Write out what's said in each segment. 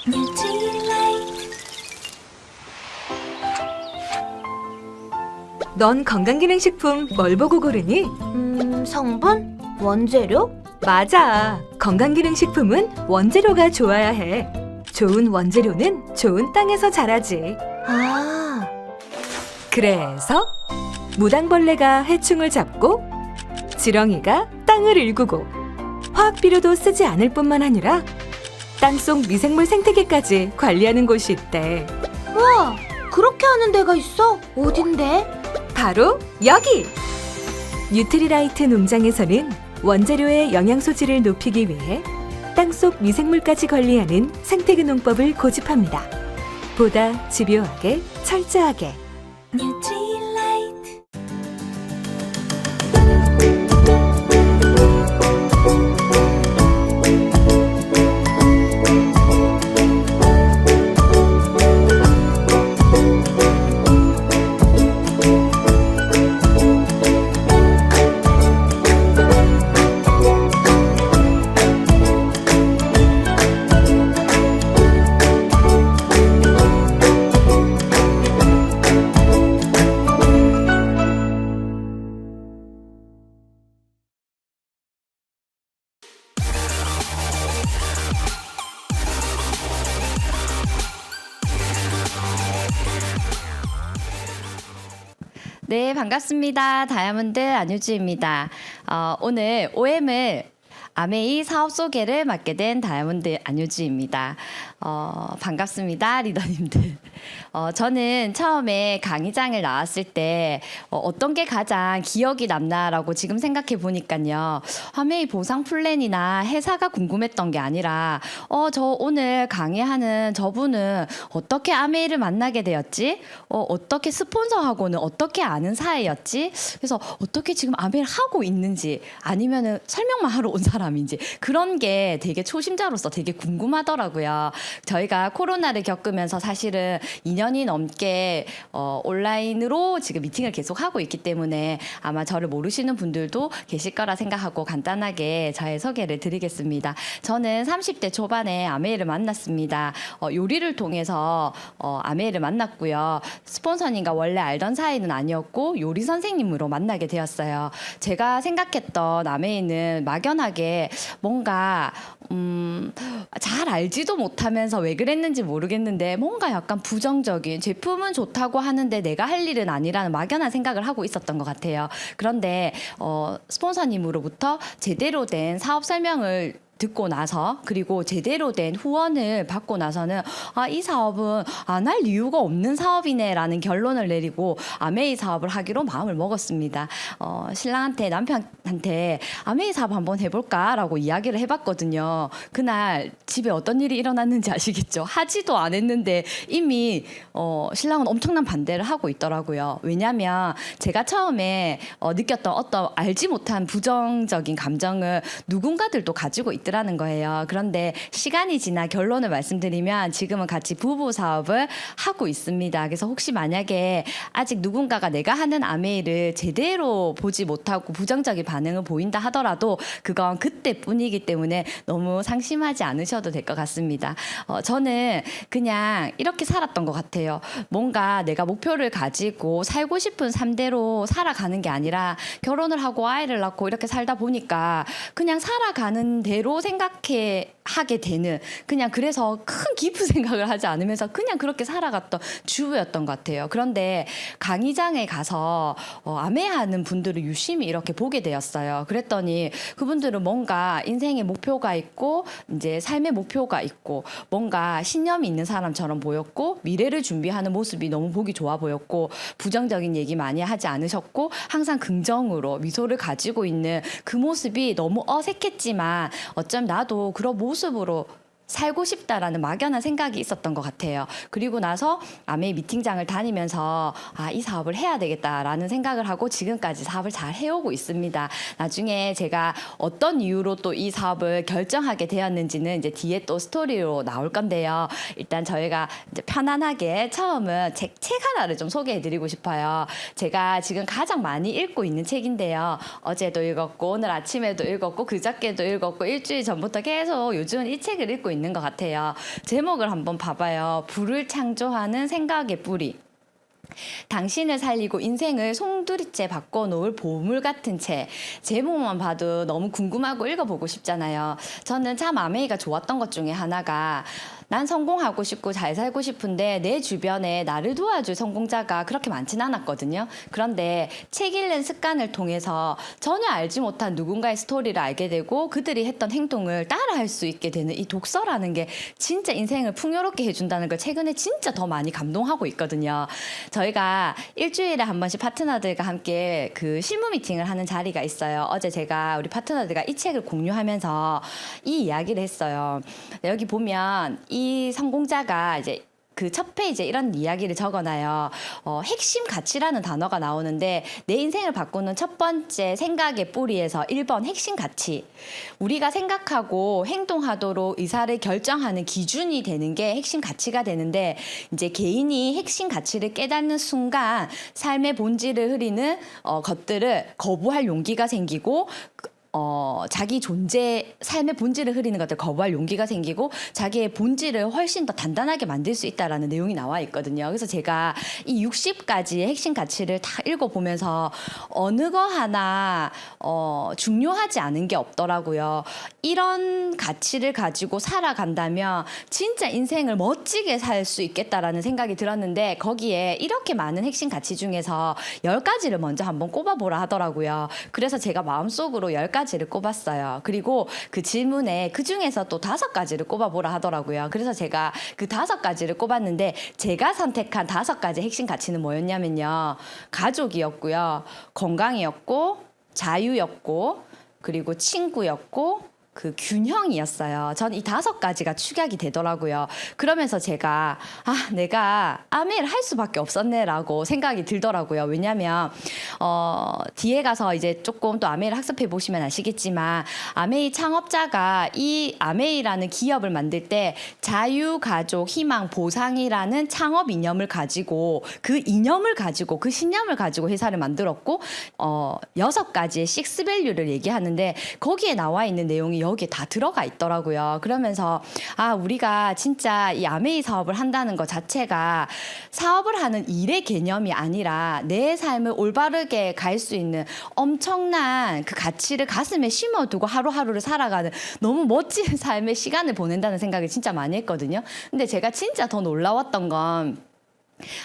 뉴트리라이트. 넌 건강기능식품 뭘 보고 고르니? 성분? 원재료? 맞아. 건강기능식품은 원재료가 좋아야 해. 좋은 원재료는 좋은 땅에서 자라지. 아, 그래서 무당벌레가 해충을 잡고 지렁이가 땅을 일구고 화학비료도 쓰지 않을 뿐만 아니라 땅속 미생물 생태계까지 관리하는 곳이 있대. 와, 그렇게 하는 데가 있어? 어딘데? 바로 여기! 뉴트리라이트 농장에서는 원재료의 영양소질을 높이기 위해 땅속 미생물까지 관리하는 생태계 농법을 고집합니다. 보다 집요하게, 철저하게. 뉴트리라이트. 네, 반갑습니다. 다이아몬드 안유주입니다. 오늘 OM을 아메이 사업 소개를 맡게 된 다이아몬드 안유주입니다. 반갑습니다, 리더님들. 저는 처음에 강의장을 나왔을 때 어떤 게 가장 기억이 남나라고 지금 생각해 보니까요. 아메이 보상 플랜이나 회사가 궁금했던 게 아니라 저 오늘 강의하는 저분은 어떻게 아메이를 만나게 되었지? 어떻게 스폰서하고는 어떻게 아는 사이였지? 그래서 어떻게 지금 아메이를 하고 있는지 아니면은 설명만 하러 온 사람인지 그런 게 되게 초심자로서 되게 궁금하더라고요. 저희가 코로나를 겪으면서 사실은 2년이 넘게 온라인으로 지금 미팅을 계속 하고 있기 때문에 아마 저를 모르시는 분들도 계실 거라 생각하고 간단하게 저의 소개를 드리겠습니다. 저는 30대 초반에 아메이를 만났습니다. 요리를 통해서 아메이를 만났고요. 스폰서님과 원래 알던 사이는 아니었고 요리 선생님으로 만나게 되었어요. 제가 생각했던 아메이는 막연하게 뭔가 잘 알지도 못하면서 왜 그랬는지 모르겠는데 뭔가 약간 부정적인 제품은 좋다고 하는데 내가 할 일은 아니라는 막연한 생각을 하고 있었던 것 같아요. 그런데 스폰서님으로부터 제대로 된 사업 설명을 듣고 나서 그리고 제대로 된 후원을 받고 나서는 이 사업은 안 할 이유가 없는 사업이네라는 결론을 내리고 아메이 사업을 하기로 마음을 먹었습니다. 신랑한테 남편한테 아메이 사업 한번 해볼까라고 이야기를 해봤거든요. 그날 집에 어떤 일이 일어났는지 아시겠죠? 하지도 안 했는데 이미 신랑은 엄청난 반대를 하고 있더라고요. 왜냐하면 제가 처음에 느꼈던 어떤 알지 못한 부정적인 감정을 누군가들도 가지고 있더라는 거예요. 그런데 시간이 지나 결론을 말씀드리면 지금은 같이 부부 사업을 하고 있습니다. 그래서 혹시 만약에 아직 누군가가 내가 하는 아메이를 제대로 보지 못하고 부정적인 반응을 보인다 하더라도 그건 그때뿐이기 때문에 너무 상심하지 않으셔도 될 것 같습니다. 저는 그냥 이렇게 살았던 것 같아요. 뭔가 내가 목표를 가지고 살고 싶은 삶대로 살아가는 게 아니라 결혼을 하고 아이를 낳고 이렇게 살다 보니까 그냥 살아가는 대로 하게 되는 그냥 그래서 큰 깊은 생각을 하지 않으면서 그냥 그렇게 살아갔던 주부였던 것 같아요. 그런데 강의장에 가서 아메하는 분들을 유심히 이렇게 보게 되었어요. 그랬더니 그분들은 뭔가 인생의 목표가 있고 이제 삶의 목표가 있고 뭔가 신념이 있는 사람처럼 보였고 미래를 준비하는 모습이 너무 보기 좋아 보였고 부정적인 얘기 많이 하지 않으셨고 항상 긍정으로 미소를 가지고 있는 그 모습이 너무 어색했지만 어쩜 나도 그런 모습으로 살고 싶다라는 막연한 생각이 있었던 것 같아요. 그리고 나서 아메이 미팅장을 다니면서 이 사업을 해야 되겠다라는 생각을 하고 지금까지 사업을 잘 해오고 있습니다. 나중에 제가 어떤 이유로 또 이 사업을 결정하게 되었는지는 이제 뒤에 또 스토리로 나올 건데요. 일단 저희가 이제 편안하게 처음은 책 하나를 좀 소개해드리고 싶어요. 제가 지금 가장 많이 읽고 있는 책인데요. 어제도 읽었고 오늘 아침에도 읽었고 그저께도 읽었고 일주일 전부터 계속 요즘은 이 책을 읽고 있는 것 같아요. 제목을 한번 봐봐요. 불을 창조하는 생각의 뿌리. 당신을 살리고 인생을 송두리째 바꿔놓을 보물 같은 책. 제목만 봐도 너무 궁금하고 읽어보고 싶잖아요. 저는 참 아메이가 좋았던 것 중에 하나가 난 성공하고 싶고 잘 살고 싶은데 내 주변에 나를 도와줄 성공자가 그렇게 많진 않았거든요. 그런데 책 읽는 습관을 통해서 전혀 알지 못한 누군가의 스토리를 알게 되고 그들이 했던 행동을 따라할 수 있게 되는 이 독서라는 게 진짜 인생을 풍요롭게 해준다는 걸 최근에 진짜 더 많이 감동하고 있거든요. 저희가 일주일에 한 번씩 파트너들과 함께 그 실무 미팅을 하는 자리가 있어요. 어제 제가 우리 파트너들과 이 책을 공유하면서 이 이야기를 했어요. 여기 보면 이 성공자가 이제 그 첫 페이지에 이런 이야기를 적어놔요. 핵심 가치라는 단어가 나오는데 내 인생을 바꾸는 첫 번째 생각의 뿌리에서 1번 핵심 가치. 우리가 생각하고 행동하도록 의사를 결정하는 기준이 되는 게 핵심 가치가 되는데 이제 개인이 핵심 가치를 깨닫는 순간 삶의 본질을 흐리는 것들을 거부할 용기가 생기고 자기 존재, 삶의 본질을 흐리는 것들 거부할 용기가 생기고 자기의 본질을 훨씬 더 단단하게 만들 수 있다라는 내용이 나와 있거든요. 그래서 제가 이 60가지의 핵심 가치를 다 읽어보면서 어느 거 하나 중요하지 않은 게 없더라고요. 이런 가치를 가지고 살아간다면 진짜 인생을 멋지게 살 수 있겠다라는 생각이 들었는데 거기에 이렇게 많은 핵심 가치 중에서 10가지를 먼저 한번 꼽아보라 하더라고요. 그래서 제가 마음속으로 10가지를 꼽았어요. 그리고 그 질문에 그 중에서 또 5가지를 꼽아보라 하더라고요. 그래서 제가 그 5가지를 꼽았는데 제가 선택한 5가지 핵심 가치는 뭐였냐면요. 가족이었고요. 건강이었고 자유였고 그리고 친구였고 그 균형이었어요. 전 이 5가지가 축약이 되더라고요. 그러면서 제가 내가 아메이를 할 수밖에 없었네라고 생각이 들더라고요. 왜냐하면 뒤에 가서 이제 조금 또 아메이를 학습해 보시면 아시겠지만 아메이 창업자가 이 아메이라는 기업을 만들 때 자유, 가족, 희망, 보상이라는 창업 이념을 가지고 그 이념을 가지고 그 신념을 가지고 회사를 만들었고 6가지의 식스 밸류를 얘기하는데 거기에 나와 있는 내용이 여기에 다 들어가 있더라고요. 그러면서 우리가 진짜 이 아메이 사업을 한다는 것 자체가 사업을 하는 일의 개념이 아니라 내 삶을 올바르게 갈 수 있는 엄청난 그 가치를 가슴에 심어두고 하루하루를 살아가는 너무 멋진 삶의 시간을 보낸다는 생각을 진짜 많이 했거든요. 근데 제가 진짜 더 놀라웠던 건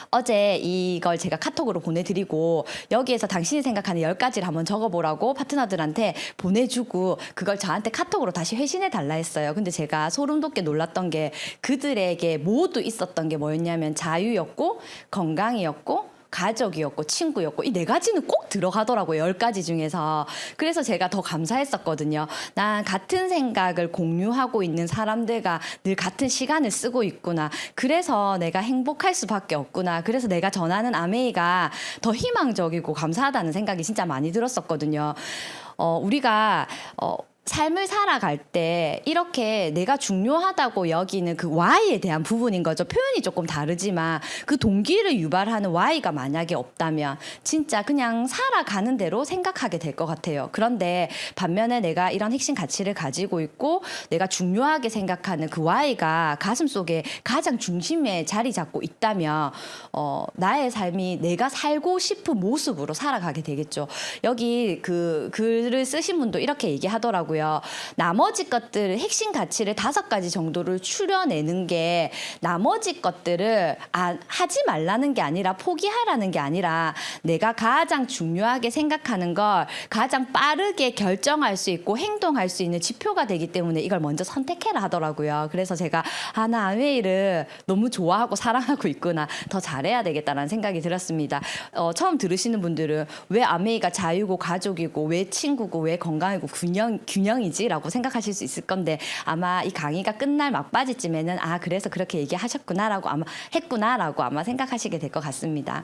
어제 이걸 제가 카톡으로 보내드리고 여기에서 당신이 생각하는 10가지를 한번 적어보라고 파트너들한테 보내주고 그걸 저한테 카톡으로 다시 회신해 달라 했어요. 근데 제가 소름 돋게 놀랐던 게 그들에게 모두 있었던 게 뭐였냐면 자유였고 건강이었고 가족이었고 친구였고 이 4가지는 꼭 들어가더라고요. 10가지 중에서. 그래서 제가 더 감사했었거든요. 난 같은 생각을 공유하고 있는 사람들과 늘 같은 시간을 쓰고 있구나. 그래서 내가 행복할 수밖에 없구나. 그래서 내가 전하는 아메이가 더 희망적이고 감사하다는 생각이 진짜 많이 들었었거든요. 우리가 삶을 살아갈 때 이렇게 내가 중요하다고 여기는 그 Y에 대한 부분인 거죠. 표현이 조금 다르지만 그 동기를 유발하는 Y가 만약에 없다면 진짜 그냥 살아가는 대로 생각하게 될 것 같아요. 그런데 반면에 내가 이런 핵심 가치를 가지고 있고 내가 중요하게 생각하는 그 Y가 가슴속에 가장 중심에 자리 잡고 있다면 나의 삶이 내가 살고 싶은 모습으로 살아가게 되겠죠. 여기 그 글을 쓰신 분도 이렇게 얘기하더라고요. 나머지 것들 핵심 가치를 5가지 정도를 추려내는 게 나머지 것들을 하지 말라는 게 아니라 포기하라는 게 아니라 내가 가장 중요하게 생각하는 걸 가장 빠르게 결정할 수 있고 행동할 수 있는 지표가 되기 때문에 이걸 먼저 선택해라 하더라고요. 그래서 제가 나 아메이를 너무 좋아하고 사랑하고 있구나. 더 잘해야 되겠다라는 생각이 들었습니다. 처음 들으시는 분들은 왜 아메이가 자유고 가족이고 왜 친구고 왜 건강이고 균형이지라고 생각하실 수 있을 건데 아마 이 강의가 끝날 막바지쯤에는 그래서 그렇게 얘기하셨구나라고 아마 생각하시게 될 것 같습니다.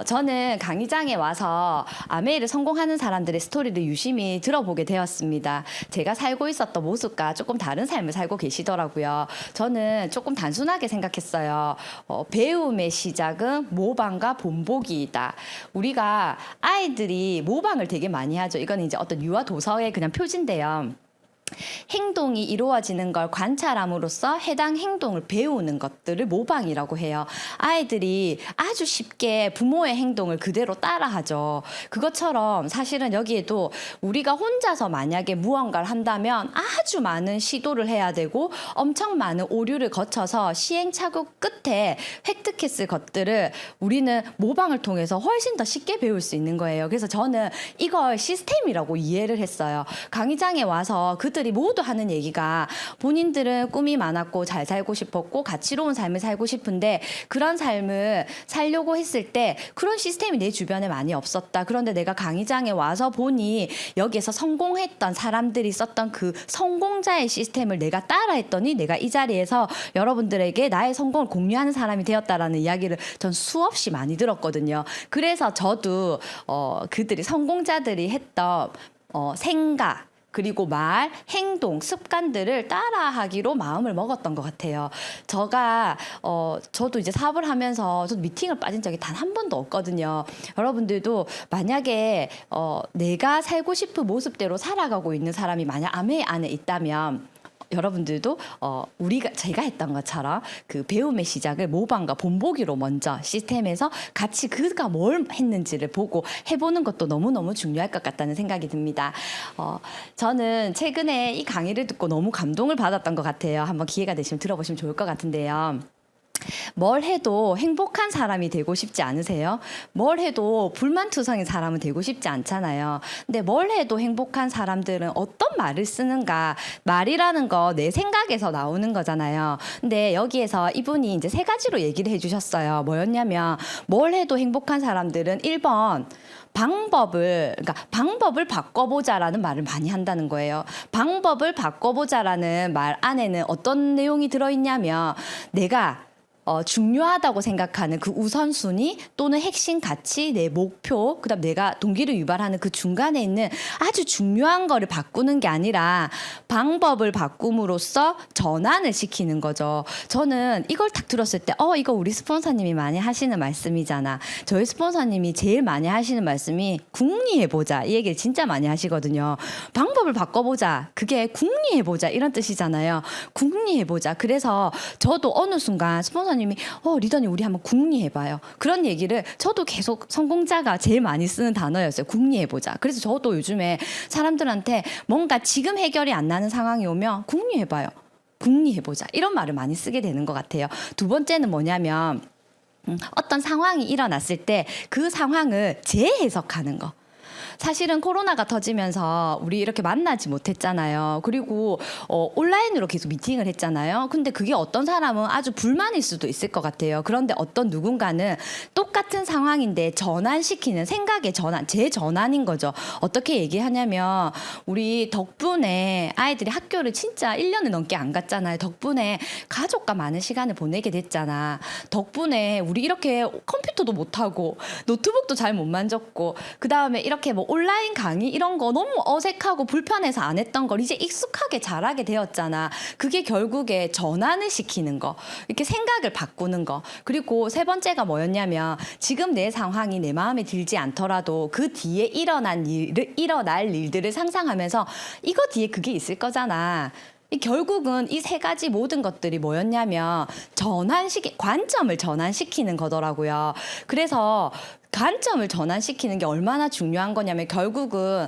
저는 강의장에 와서 아메이를 성공하는 사람들의 스토리를 유심히 들어보게 되었습니다. 제가 살고 있었던 모습과 조금 다른 삶을 살고 계시더라고요. 저는 조금 단순하게 생각했어요. 배움의 시작은 모방과 본보기이다. 우리가 아이들이 모방을 되게 많이 하죠. 이건 이제 어떤 유아 도서의 그냥 표지인데요. 행동이 이루어지는 걸 관찰함으로써 해당 행동을 배우는 것들을 모방이라고 해요. 아이들이 아주 쉽게 부모의 행동을 그대로 따라하죠. 그것처럼 사실은 여기에도 우리가 혼자서 만약에 무언가를 한다면 아주 많은 시도를 해야 되고 엄청 많은 오류를 거쳐서 시행착오 끝에 획득했을 것들을 우리는 모방을 통해서 훨씬 더 쉽게 배울 수 있는 거예요. 그래서 저는 이걸 시스템이라고 이해를 했어요. 강의장에 와서 그들이 모두 하는 얘기가 본인들은 꿈이 많았고 잘 살고 싶었고 가치로운 삶을 살고 싶은데 그런 삶을 살려고 했을 때 그런 시스템이 내 주변에 많이 없었다. 그런데 내가 강의장에 와서 보니 여기에서 성공했던 사람들이 썼던 그 성공자의 시스템을 내가 따라했더니 내가 이 자리에서 여러분들에게 나의 성공을 공유하는 사람이 되었다라는 이야기를 전 수없이 많이 들었거든요. 그래서 저도 그들이 성공자들이 했던 생각 그리고 말, 행동, 습관들을 따라하기로 마음을 먹었던 것 같아요. 저도 이제 사업을 하면서 저도 미팅을 빠진 적이 단 한 번도 없거든요. 여러분들도 만약에 내가 살고 싶은 모습대로 살아가고 있는 사람이 만약 아메 안에 있다면 여러분들도 제가 했던 것처럼 그 배움의 시작을 모방과 본보기로 먼저 시스템에서 같이 그가 뭘 했는지를 보고 해보는 것도 너무너무 중요할 것 같다는 생각이 듭니다. 저는 최근에 이 강의를 듣고 너무 감동을 받았던 것 같아요. 한번 기회가 되시면 들어보시면 좋을 것 같은데요. 뭘 해도 행복한 사람이 되고 싶지 않으세요? 뭘 해도 불만투성인 사람은 되고 싶지 않잖아요. 근데 뭘 해도 행복한 사람들은 어떤 말을 쓰는가? 말이라는 거 내 생각에서 나오는 거잖아요. 근데 여기에서 이분이 이제 3가지로 얘기를 해주셨어요. 뭐였냐면 뭘 해도 행복한 사람들은 1번 방법을 바꿔보자라는 말을 많이 한다는 거예요. 방법을 바꿔보자라는 말 안에는 어떤 내용이 들어있냐면 내가 중요하다고 생각하는 그 우선순위 또는 핵심 가치, 내 목표, 그다음 내가 동기를 유발하는 그 중간에 있는 아주 중요한 거를 바꾸는 게 아니라 방법을 바꿈으로써 전환을 시키는 거죠. 저는 이걸 딱 들었을 때 이거 우리 스폰서님이 많이 하시는 말씀이잖아. 저희 스폰서님이 제일 많이 하시는 말씀이 궁리해보자. 이 얘기를 진짜 많이 하시거든요. 방법을 바꿔보자. 그게 궁리해보자. 이런 뜻이잖아요. 궁리해보자. 그래서 저도 어느 순간 스폰서 님이 리더님 우리 한번 궁리해봐요. 그런 얘기를 저도 계속 성공자가 제일 많이 쓰는 단어였어요. 궁리해보자. 그래서 저도 요즘에 사람들한테 뭔가 지금 해결이 안 나는 상황이 오면 궁리해봐요. 궁리해보자. 이런 말을 많이 쓰게 되는 것 같아요. 2번째는 뭐냐면 어떤 상황이 일어났을 때 그 상황을 재해석하는 거. 사실은 코로나가 터지면서 우리 이렇게 만나지 못했잖아요. 그리고 온라인으로 계속 미팅을 했잖아요. 근데 그게 어떤 사람은 아주 불만일 수도 있을 것 같아요. 그런데 어떤 누군가는 똑같은 상황인데 전환시키는 생각의 전환, 재전환인 거죠. 어떻게 얘기하냐면 우리 덕분에 아이들이 학교를 진짜 1년을 넘게 안 갔잖아요. 덕분에 가족과 많은 시간을 보내게 됐잖아. 덕분에 우리 이렇게 컴퓨터도 못하고 노트북도 잘 못 만졌고 그다음에 이렇게 뭐 온라인 강의 이런 거 너무 어색하고 불편해서 안 했던 걸 이제 익숙하게 잘하게 되었잖아. 그게 결국에 전환을 시키는 거. 이렇게 생각을 바꾸는 거. 그리고 3번째가 뭐였냐면 지금 내 상황이 내 마음에 들지 않더라도 그 뒤에 일어날 일들을 상상하면서 이거 뒤에 그게 있을 거잖아. 결국은 이 3가지 모든 것들이 뭐였냐면 관점을 전환시키는 거더라고요. 그래서 관점을 전환시키는 게 얼마나 중요한 거냐면 결국은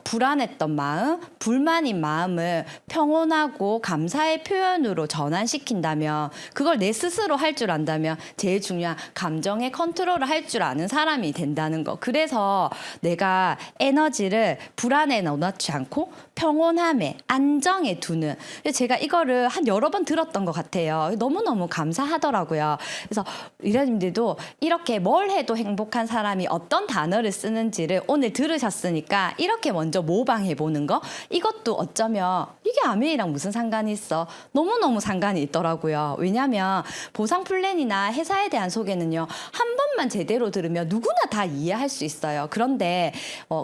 불안했던 마음, 불만인 마음을 평온하고 감사의 표현으로 전환시킨다면 그걸 내 스스로 할 줄 안다면 제일 중요한 감정의 컨트롤을 할 줄 아는 사람이 된다는 거. 그래서 내가 에너지를 불안에 넣어놓지 않고 평온함에 안정에 두는 제가 이거를 한 여러 번 들었던 것 같아요. 너무너무 감사하더라고요. 그래서 리더님들도 이렇게 뭘 해도 행복한 사람이 어떤 단어를 쓰는지를 오늘 들으셨으니까 이렇게 먼저 모방해보는 거 이것도 어쩌면 이게 아메이랑 무슨 상관이 있어? 너무너무 상관이 있더라고요. 왜냐하면 보상 플랜이나 회사에 대한 소개는요. 한 번만 제대로 들으면 누구나 다 이해할 수 있어요. 그런데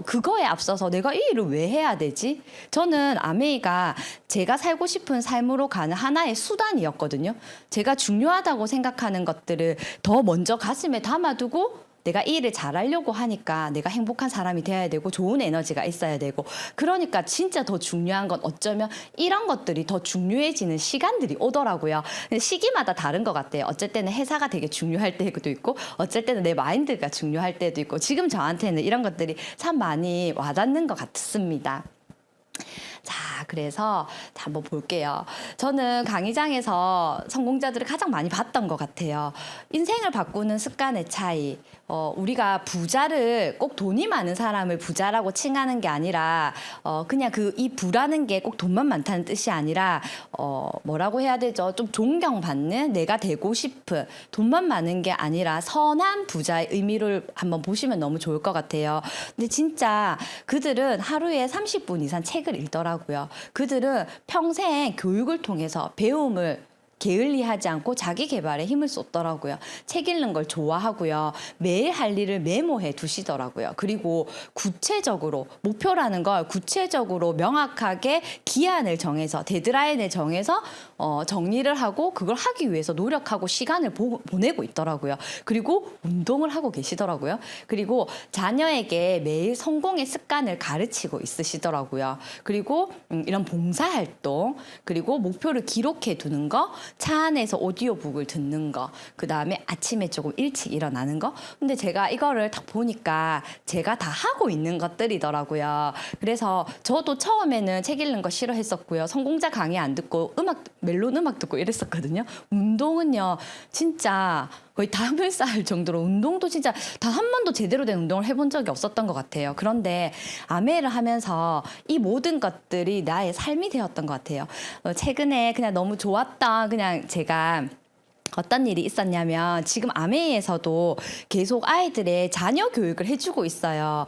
그거에 앞서서 내가 이 일을 왜 해야 되지? 저는 아메이가 제가 살고 싶은 삶으로 가는 하나의 수단이었거든요. 제가 중요하다고 생각하는 것들을 더 먼저 가슴에 담아두고 내가 이 일을 잘하려고 하니까 내가 행복한 사람이 되어야 되고 좋은 에너지가 있어야 되고 그러니까 진짜 더 중요한 건 어쩌면 이런 것들이 더 중요해지는 시간들이 오더라고요. 시기마다 다른 것 같아요. 어쩔 때는 회사가 되게 중요할 때도 있고 어쩔 때는 내 마인드가 중요할 때도 있고 지금 저한테는 이런 것들이 참 많이 와닿는 것 같습니다. 자, 그래서 한번 볼게요. 저는 강의장에서 성공자들을 가장 많이 봤던 것 같아요. 인생을 바꾸는 습관의 차이. 우리가 부자를 꼭 돈이 많은 사람을 부자라고 칭하는 게 아니라 그냥 이 부라는 게 꼭 돈만 많다는 뜻이 아니라 뭐라고 해야 되죠? 좀 존경받는 내가 되고 싶은 돈만 많은 게 아니라 선한 부자의 의미를 한번 보시면 너무 좋을 것 같아요. 근데 진짜 그들은 하루에 30분 이상 책을 읽더라고요. 그들은 평생 교육을 통해서 배움을 게을리하지 않고 자기 개발에 힘을 쏟더라고요. 책 읽는 걸 좋아하고요. 매일 할 일을 메모해 두시더라고요. 그리고 구체적으로 목표라는 걸 구체적으로 명확하게 기한을 정해서 데드라인을 정해서 정리를 하고 그걸 하기 위해서 노력하고 시간을 보내고 있더라고요. 그리고 운동을 하고 계시더라고요. 그리고 자녀에게 매일 성공의 습관을 가르치고 있으시더라고요. 그리고 이런 봉사활동 그리고 목표를 기록해 두는 거 차 안에서 오디오북을 듣는 거, 그 다음에 아침에 조금 일찍 일어나는 거. 근데 제가 이거를 딱 보니까 제가 다 하고 있는 것들이더라고요. 그래서 저도 처음에는 책 읽는 거 싫어했었고요. 성공자 강의 안 듣고 멜론 음악 듣고 이랬었거든요. 운동은요, 진짜 거의 담을 쌓을 정도로 운동도 진짜 단 한 번도 제대로 된 운동을 해본 적이 없었던 것 같아요. 그런데 아메를 하면서 이 모든 것들이 나의 삶이 되었던 것 같아요. 최근에 그냥 너무 좋았던 그냥 제가 어떤 일이 있었냐면 지금 아메이에서도 계속 아이들의 자녀 교육을 해주고 있어요.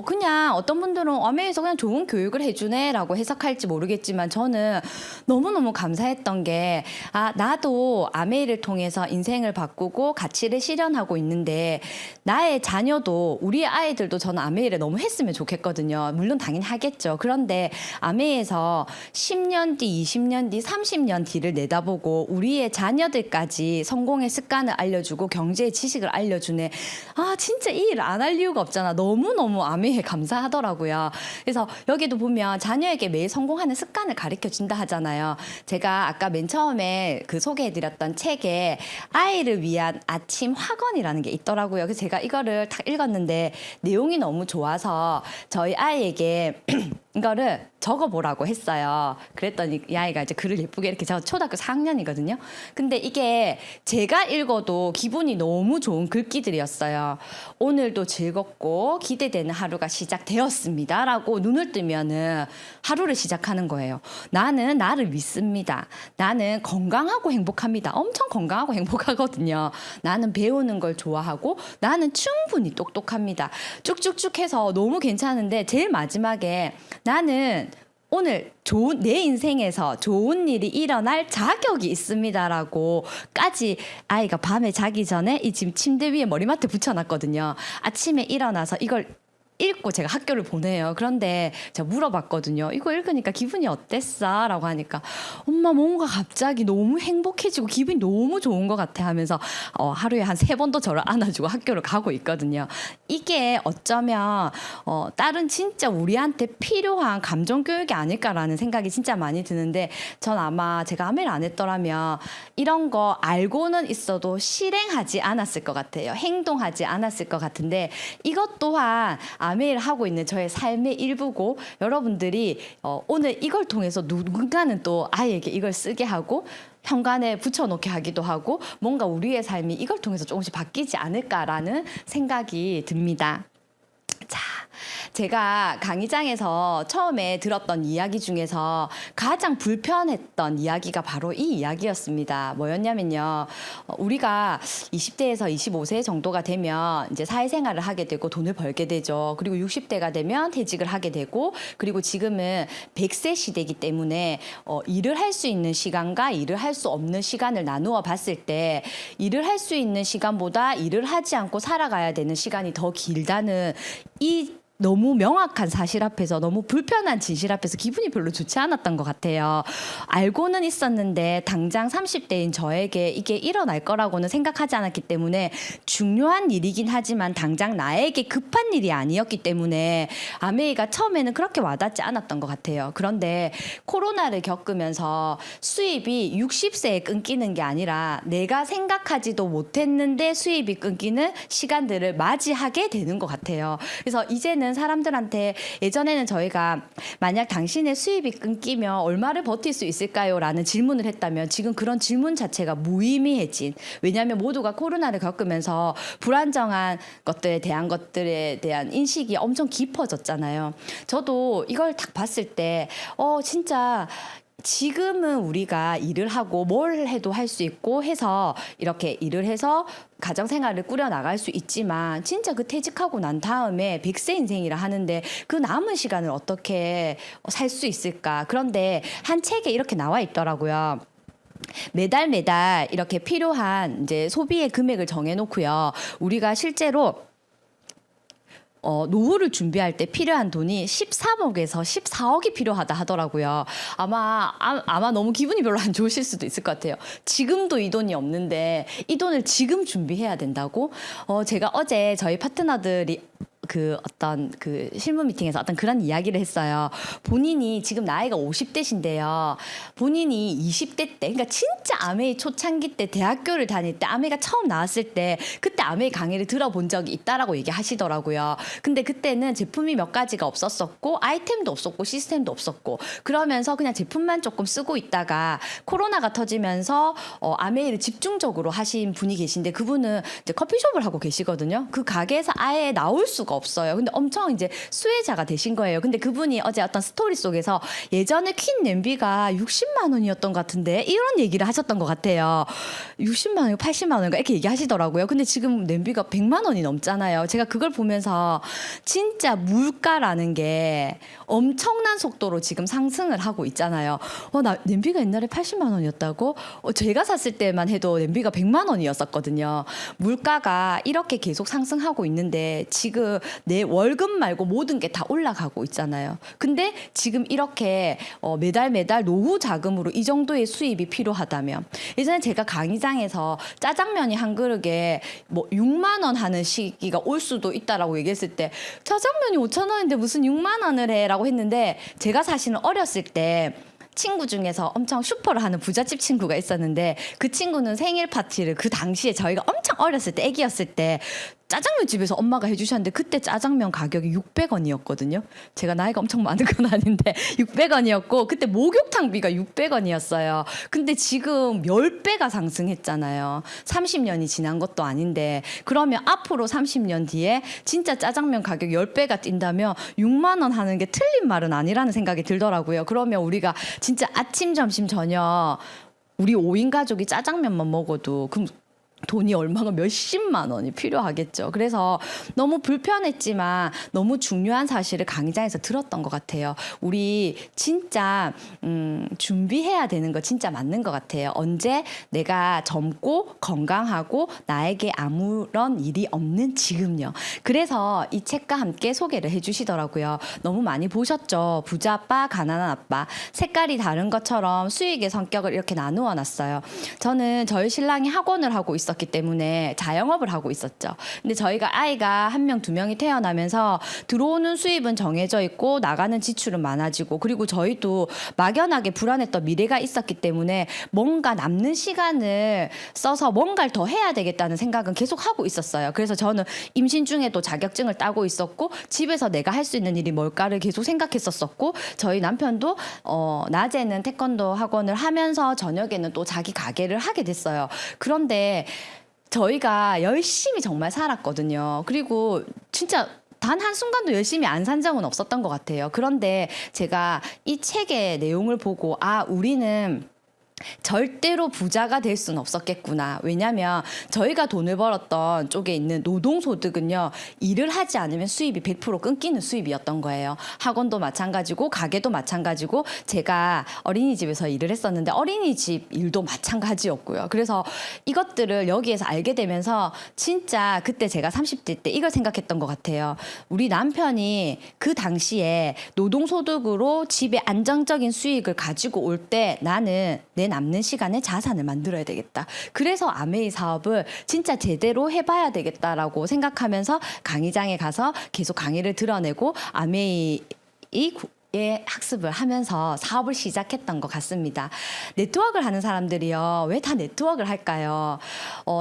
그냥 어떤 분들은 아메이에서 그냥 좋은 교육을 해주네라고 해석할지 모르겠지만 저는 너무너무 감사했던 게 나도 아메이를 통해서 인생을 바꾸고 가치를 실현하고 있는데 나의 자녀도 우리 아이들도 저는 아메이를 너무 했으면 좋겠거든요. 물론 당연히 하겠죠. 그런데 아메이에서 10년 뒤, 20년 뒤, 30년 뒤를 내다보고 우리의 자녀들까지 성공의 습관을 알려주고 경제의 지식을 알려주네. 진짜 이 일 안 할 이유가 없잖아. 너무너무 아메에 감사하더라고요. 그래서 여기도 보면 자녀에게 매일 성공하는 습관을 가르쳐준다 하잖아요. 제가 아까 맨 처음에 소개해드렸던 책에 아이를 위한 아침 학원이라는 게 있더라고요. 그래서 제가 이거를 딱 읽었는데 내용이 너무 좋아서 저희 아이에게 이거를 적어보라고 했어요. 그랬더니 이 아이가 이제 글을 예쁘게 이렇게 제가 초등학교 4학년이거든요. 근데 이게 제가 읽어도 기분이 너무 좋은 글귀들이었어요. 오늘도 즐겁고 기대되는 하루가 시작되었습니다. 라고 눈을 뜨면은 하루를 시작하는 거예요. 나는 나를 믿습니다. 나는 건강하고 행복합니다. 엄청 건강하고 행복하거든요. 나는 배우는 걸 좋아하고 나는 충분히 똑똑합니다. 쭉쭉쭉 해서 너무 괜찮은데 제일 마지막에 나는 오늘 내 인생에서 좋은 일이 일어날 자격이 있습니다라고까지 아이가 밤에 자기 전에 이 지금 침대 위에 머리맡에 붙여놨거든요. 아침에 일어나서 이걸 읽고 제가 학교를 보내요. 그런데 제가 물어봤거든요. 이거 읽으니까 기분이 어땠어? 라고 하니까 엄마 뭔가 갑자기 너무 행복해지고 기분이 너무 좋은 것 같아 하면서 하루에 한 3번도 저를 안아주고 학교를 가고 있거든요. 이게 어쩌면 딸은 진짜 우리한테 필요한 감정교육이 아닐까라는 생각이 진짜 많이 드는데 전 아마 제가 아메를 안 했더라면 이런 거 알고는 있어도 실행하지 않았을 것 같아요. 행동하지 않았을 것 같은데 이것 또한 아메를 하고 있는 저의 삶의 일부고 여러분들이 오늘 이걸 통해서 누군가는 또 아이에게 이걸 쓰게 하고 현관에 붙여놓게 하기도 하고 뭔가 우리의 삶이 이걸 통해서 조금씩 바뀌지 않을까라는 생각이 듭니다. 자, 제가 강의장에서 처음에 들었던 이야기 중에서 가장 불편했던 이야기가 바로 이 이야기였습니다. 뭐였냐면요. 우리가 20대에서 25세 정도가 되면 이제 사회생활을 하게 되고 돈을 벌게 되죠. 그리고 60대가 되면 퇴직을 하게 되고 그리고 지금은 100세 시대이기 때문에 일을 할 수 있는 시간과 일을 할 수 없는 시간을 나누어 봤을 때 일을 할 수 있는 시간보다 일을 하지 않고 살아가야 되는 시간이 더 길다는 이 너무 명확한 사실 앞에서 너무 불편한 진실 앞에서 기분이 별로 좋지 않았던 것 같아요. 알고는 있었는데 당장 30대인 저에게 이게 일어날 거라고는 생각하지 않았기 때문에 중요한 일이긴 하지만 당장 나에게 급한 일이 아니었기 때문에 아메이가 처음에는 그렇게 와닿지 않았던 것 같아요. 그런데 코로나를 겪으면서 수입이 60세에 끊기는 게 아니라 내가 생각하지도 못했는데 수입이 끊기는 시간들을 맞이하게 되는 것 같아요. 그래서 이제는 사람들한테 예전에는 저희가 만약 당신의 수입이 끊기면 얼마를 버틸 수 있을까요? 라는 질문을 했다면 지금 그런 질문 자체가 무의미해진, 왜냐하면 모두가 코로나를 겪으면서 불안정한 것들에 대한 인식이 엄청 깊어졌잖아요. 저도 이걸 딱 봤을 때 진짜 지금은 우리가 일을 하고 뭘 해도 할 수 있고 해서 이렇게 일을 해서 가정생활을 꾸려나갈 수 있지만 진짜 그 퇴직하고 난 다음에 100세 인생이라 하는데 그 남은 시간을 어떻게 살 수 있을까. 그런데 한 책에 이렇게 나와 있더라고요. 매달 이렇게 필요한 이제 소비의 금액을 정해놓고요. 우리가 실제로 노후를 준비할 때 필요한 돈이 13억에서 14억이 필요하다 하더라고요. 아마 너무 기분이 별로 안 좋으실 수도 있을 것 같아요. 지금도 이 돈이 없는데 이 돈을 지금 준비해야 된다고? 제가 어제 저희 파트너들이 어떤 실무 미팅에서 어떤 그런 이야기를 했어요. 본인이 지금 나이가 50대신데요. 본인이 20대 때, 그러니까 진짜 아메이 초창기 때 대학교를 다닐 때 아메이가 처음 나왔을 때 그때 아메이 강의를 들어본 적이 있다라고 얘기하시더라고요. 근데 그때는 제품이 몇 가지가 없었었고 아이템도 없었고 시스템도 없었고 그러면서 그냥 제품만 조금 쓰고 있다가 코로나가 터지면서 아메이를 집중적으로 하신 분이 계신데 그분은 이제 커피숍을 하고 계시거든요. 그 가게에서 아예 나올 수가 없어요. 근데 엄청 이제 수혜자가 되신 거예요. 근데 그분이 어제 어떤 스토리 속에서 예전에 퀸 냄비가 60만 원이었던 것 같은데 이런 얘기를 하셨던 것 같아요. 60만 원이고 80만 원인가 이렇게 얘기하시더라고요. 근데 지금 냄비가 100만 원이 넘잖아요. 제가 그걸 보면서 진짜 물가라는 게 엄청난 속도로 지금 상승을 하고 있잖아요. 나 냄비가 옛날에 80만 원이었다고? 제가 샀을 때만 해도 냄비가 100만 원이었었거든요. 물가가 이렇게 계속 상승하고 있는데 지금 내 월급 말고 모든 게 다 올라가고 있잖아요. 근데 지금 이렇게 매달 노후 자금으로 이 정도의 수입이 필요하다면 예전에 제가 강의장에서 짜장면이 한 그릇에 뭐 6만 원 하는 시기가 올 수도 있다라고 얘기했을 때 짜장면이 5천 원인데 무슨 6만 원을 해라고 했는데 제가 사실은 어렸을 때 친구 중에서 엄청 슈퍼를 하는 부잣집 친구가 있었는데 그 친구는 생일 파티를 그 당시에 저희가 엄청 어렸을 때 애기였을 때 짜장면 집에서 엄마가 해주셨는데 그때 짜장면 가격이 600원이었거든요. 제가 나이가 엄청 많은 건 아닌데 600원이었고 그때 목욕탕비가 600원이었어요. 근데 지금 10배가 상승했잖아요. 30년이 지난 것도 아닌데 그러면 앞으로 30년 뒤에 진짜 짜장면 가격 10배가 뛴다면 6만 원 하는 게 틀린 말은 아니라는 생각이 들더라고요. 그러면 우리가 진짜 아침, 점심, 저녁 우리 5인 가족이 짜장면만 먹어도 그럼 돈이 얼마가 몇십만 원이 필요하겠죠. 그래서 너무 불편했지만 너무 중요한 사실을 강의장에서 들었던 것 같아요. 우리 진짜 준비해야 되는 거 진짜 맞는 것 같아요. 언제 내가 젊고 건강하고 나에게 아무런 일이 없는 지금요. 그래서 이 책과 함께 소개를 해주시더라고요. 너무 많이 보셨죠? 부자 아빠, 가난한 아빠. 색깔이 다른 것처럼 수익의 성격을 이렇게 나누어 놨어요. 저는 저희 신랑이 학원을 하고 있었기 때문에 자영업을 하고 있었죠. 근데 저희가 아이가 1명, 2명이 태어나면서 들어오는 수입은 정해져 있고 나가는 지출은 많아지고 그리고 저희도 막연하게 불안했던 미래가 있었기 때문에 뭔가 남는 시간을 써서 뭔가를 더 해야 되겠다는 생각은 계속 하고 있었어요. 그래서 저는 임신 중에도 자격증을 따고 있었고 집에서 내가 할 수 있는 일이 뭘까를 계속 생각했었고 저희 남편도 낮에는 태권도 학원을 하면서 저녁에는 또 자기 가게를 하게 됐어요. 그런데 저희가 열심히 정말 살았거든요. 그리고 진짜 단 한순간도 열심히 안 산 적은 없었던 것 같아요. 그런데 제가 이 책의 내용을 보고 우리는 절대로 부자가 될 수는 없었겠구나. 왜냐하면 저희가 돈을 벌었던 쪽에 있는 노동소득은요. 일을 하지 않으면 수입이 100% 끊기는 수입이었던 거예요. 학원도 마찬가지고 가게도 마찬가지고 제가 어린이집에서 일을 했었는데 어린이집 일도 마찬가지였고요. 그래서 이것들을 여기에서 알게 되면서 진짜 그때 제가 30대 때 이걸 생각했던 것 같아요. 우리 남편이 그 당시에 노동소득으로 집에 안정적인 수익을 가지고 올 때 나는 내 남는 시간에 자산을 만들어야 되겠다. 그래서 아메이 사업을 진짜 제대로 해봐야 되겠다라고 생각하면서 강의장에 가서 계속 강의를 들어내고 아메이 의 학습을 하면서 사업을 시작했던 것 같습니다. 네트워크를 하는 사람들이요. 왜 다 네트워크를 할까요?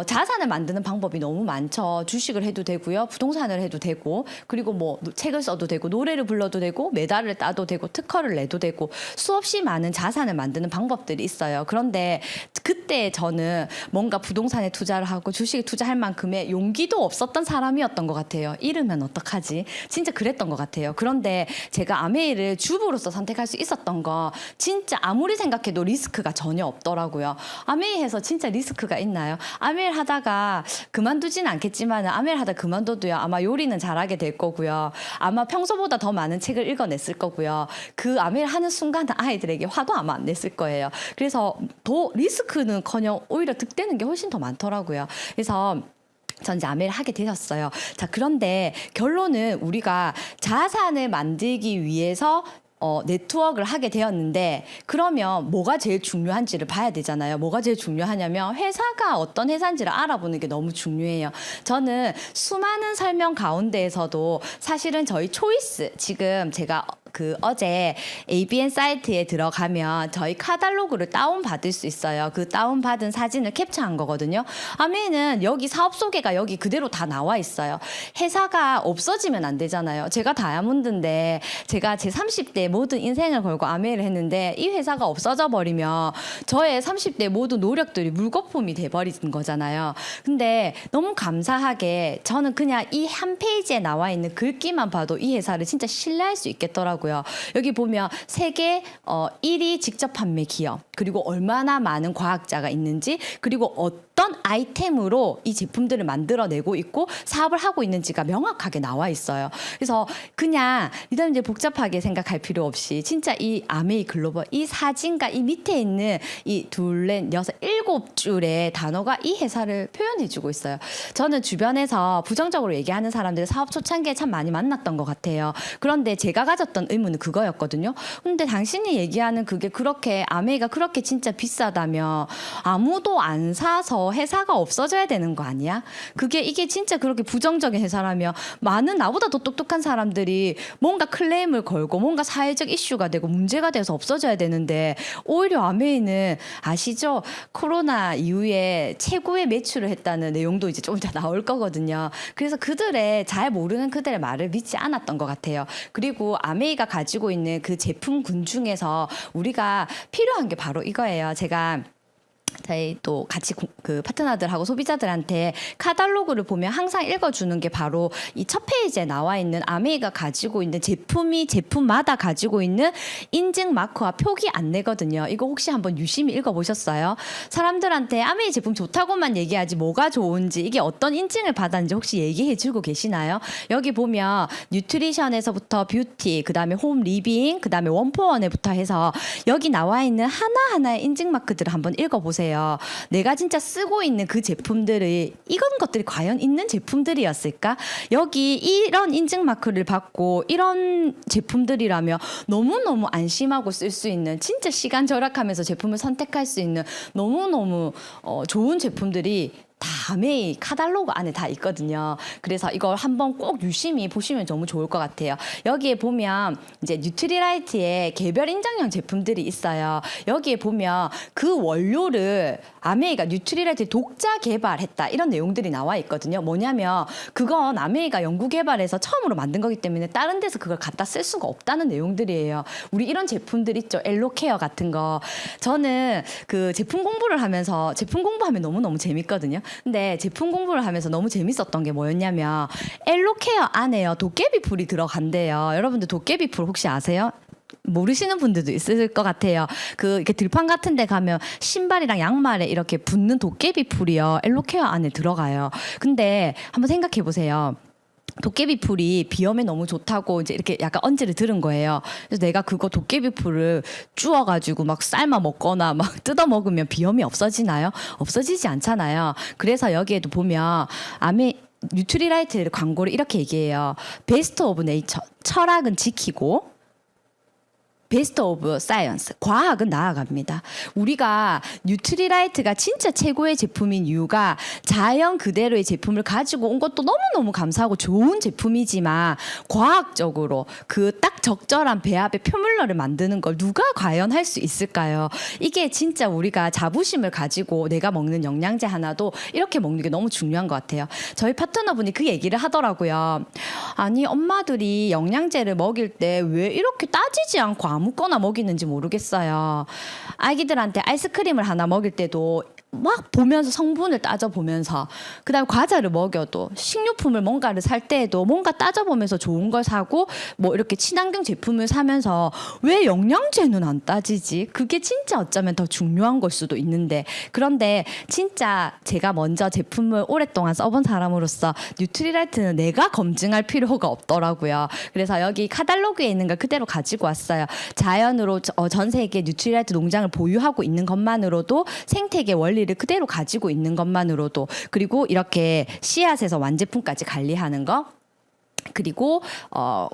자산을 만드는 방법이 너무 많죠. 주식을 해도 되고요. 부동산을 해도 되고 그리고 뭐 책을 써도 되고 노래를 불러도 되고 메달을 따도 되고 특허를 내도 되고 수없이 많은 자산을 만드는 방법들이 있어요. 그런데 그때 저는 뭔가 부동산에 투자를 하고 주식에 투자할 만큼의 용기도 없었던 사람이었던 것 같아요. 잃으면 어떡하지? 진짜 그랬던 것 같아요. 그런데 제가 아메이를 주부로서 선택할 수 있었던 거 진짜 아무리 생각해도 리스크가 전혀 없더라고요. 아메이에서 진짜 리스크가 있나요? 아메이 하다가 그만두지는 않겠지만 아메이 하다 그만둬도요. 아마 요리는 잘하게 될 거고요. 아마 평소보다 더 많은 책을 읽어냈을 거고요. 그 아메이 하는 순간 아이들에게 화도 아마 안 냈을 거예요. 그래서 더 리스크는커녕 오히려 득되는 게 훨씬 더 많더라고요. 그래서 전 이제 아메를 하게 되셨어요. 자, 그런데 결론은 우리가 자산을 만들기 위해서 네트워크를 하게 되었는데 그러면 뭐가 제일 중요한지를 봐야 되잖아요. 뭐가 제일 중요하냐면 회사가 어떤 회사인지를 알아보는 게 너무 중요해요. 저는 수많은 설명 가운데에서도 사실은 저희 초이스 지금 제가 어제 ABN 사이트에 들어가면 저희 카탈로그를 다운받을 수 있어요. 그 다운받은 사진을 캡처한 거거든요. 아메이는 여기 사업 소개가 여기 그대로 다 나와 있어요. 회사가 없어지면 안 되잖아요. 제가 다이아몬드인데 제가 제 30대 모든 인생을 걸고 아메이를 했는데 이 회사가 없어져 버리면 저의 30대 모든 노력들이 물거품이 돼버리는 거잖아요. 근데 너무 감사하게 저는 그냥 이 한 페이지에 나와 있는 글귀만 봐도 이 회사를 진짜 신뢰할 수 있겠더라고요. 여기 보면 세계 1위 직접 판매 기업 그리고 얼마나 많은 과학자가 있는지 그리고 어떤 아이템으로 이 제품들을 만들어내고 있고 사업을 하고 있는지가 명확하게 나와 있어요. 그래서 그냥 이제 복잡하게 생각할 필요 없이 진짜 이 아메이 글로벌 이 사진과 이 밑에 있는 이 둘, 넷, 여섯, 일곱 줄의 단어가 이 회사를 표현해주고 있어요. 저는 주변에서 부정적으로 얘기하는 사람들 사업 초창기에 참 많이 만났던 것 같아요. 그런데 제가 가졌던 의문은 그거였거든요. 근데 당신이 얘기하는 그게 그렇게 아메이가 그렇게 진짜 비싸다면 아무도 안 사서 회사가 없어져야 되는 거 아니야? 이게 진짜 그렇게 부정적인 회사라면 많은 나보다 더 똑똑한 사람들이 뭔가 클레임을 걸고 뭔가 사회적 이슈가 되고 문제가 돼서 없어져야 되는데 오히려 아메이는 아시죠? 코로나 이후에 최고의 매출을 했다는 내용도 이제 좀 이따 나올 거거든요. 그래서 잘 모르는 그들의 말을 믿지 않았던 것 같아요. 그리고 아메이가 가지고 있는 그 제품군 중에서 우리가 필요한 게 바로 이거예요. 제가 저희 또 같이 그 파트너들하고 소비자들한테 카탈로그를 보면 항상 읽어주는 게 바로 이 첫 페이지에 나와 있는 아메이가 가지고 있는 제품마다 가지고 있는 인증 마크와 표기 안내거든요. 이거 혹시 한번 유심히 읽어보셨어요? 사람들한테 아메이 제품 좋다고만 얘기하지 뭐가 좋은지 이게 어떤 인증을 받았는지 혹시 얘기해주고 계시나요? 여기 보면 뉴트리션에서부터 뷰티, 그 다음에 홈 리빙, 그 다음에 원포원에부터 해서 여기 나와 있는 하나하나의 인증 마크들을 한번 읽어보세요. 내가 진짜 쓰고 있는 그 제품들이 이런 것들이 과연 있는 제품들이었을까? 여기 이런 인증 마크를 받고 이런 제품들이라면 너무너무 안심하고 쓸 수 있는 진짜 시간 절약하면서 제품을 선택할 수 있는 너무너무 좋은 제품들이 다 아메이 카탈로그 안에 다 있거든요. 그래서 이걸 한번 꼭 유심히 보시면 너무 좋을 것 같아요. 여기에 보면 이제 뉴트리라이트의 개별 인정형 제품들이 있어요. 여기에 보면 그 원료를 아메이가 뉴트리라이트 독자 개발했다 이런 내용들이 나와 있거든요. 뭐냐면 그건 아메이가 연구 개발해서 처음으로 만든 거기 때문에 다른 데서 그걸 갖다 쓸 수가 없다는 내용들이에요. 우리 이런 제품들 있죠. 엘로케어 같은 거. 저는 그 제품 공부를 하면서 제품 공부하면 너무너무 재밌거든요. 근데 제품 공부를 하면서 너무 재밌었던 게 뭐였냐면 엘로케어 안에요 도깨비 풀이 들어간대요. 여러분들 도깨비 풀 혹시 아세요? 모르시는 분들도 있을 것 같아요. 그 이렇게 들판 같은 데 가면 신발이랑 양말에 이렇게 붙는 도깨비 풀이요. 엘로케어 안에 들어가요. 근데 한번 생각해 보세요. 도깨비 풀이 비염에 너무 좋다고 이제 이렇게 약간 언지를 들은 거예요. 그래서 내가 그거 도깨비 풀을 주워가지고 막 삶아 먹거나 막 뜯어 먹으면 비염이 없어지나요? 없어지지 않잖아요. 그래서 여기에도 보면 뉴트리라이트 광고를 이렇게 얘기해요. 베스트 오브 네이처, 철학은 지키고 베스트 오브 사이언스, 과학은 나아갑니다. 우리가 뉴트리라이트가 진짜 최고의 제품인 이유가 자연 그대로의 제품을 가지고 온 것도 너무너무 감사하고 좋은 제품이지만 과학적으로 그 딱 적절한 배합의 표물러를 만드는 걸 누가 과연 할 수 있을까요? 이게 진짜 우리가 자부심을 가지고 내가 먹는 영양제 하나도 이렇게 먹는 게 너무 중요한 것 같아요. 저희 파트너분이 그 얘기를 하더라고요. 아니 엄마들이 영양제를 먹일 때 왜 이렇게 따지지 않고 아무거나 먹이는지 모르겠어요. 아기들한테 아이스크림을 하나 먹일 때도 막 보면서 성분을 따져보면서 그다음에 과자를 먹여도 식료품을 뭔가를 살 때에도 뭔가 따져보면서 좋은 걸 사고 뭐 이렇게 친환경 제품을 사면서 왜 영양제는 안 따지지? 그게 진짜 어쩌면 더 중요한 걸 수도 있는데 그런데 진짜 제가 먼저 제품을 오랫동안 써본 사람으로서 뉴트리라이트는 내가 검증할 필요가 없더라고요. 그래서 여기 카탈로그에 있는 걸 그대로 가지고 왔어요. 자연으로 전 세계 뉴트리라이트 농장을 보유하고 있는 것만으로도 생태계 원리를 그대로 가지고 있는 것만으로도 그리고 이렇게 씨앗에서 완제품까지 관리하는 거 그리고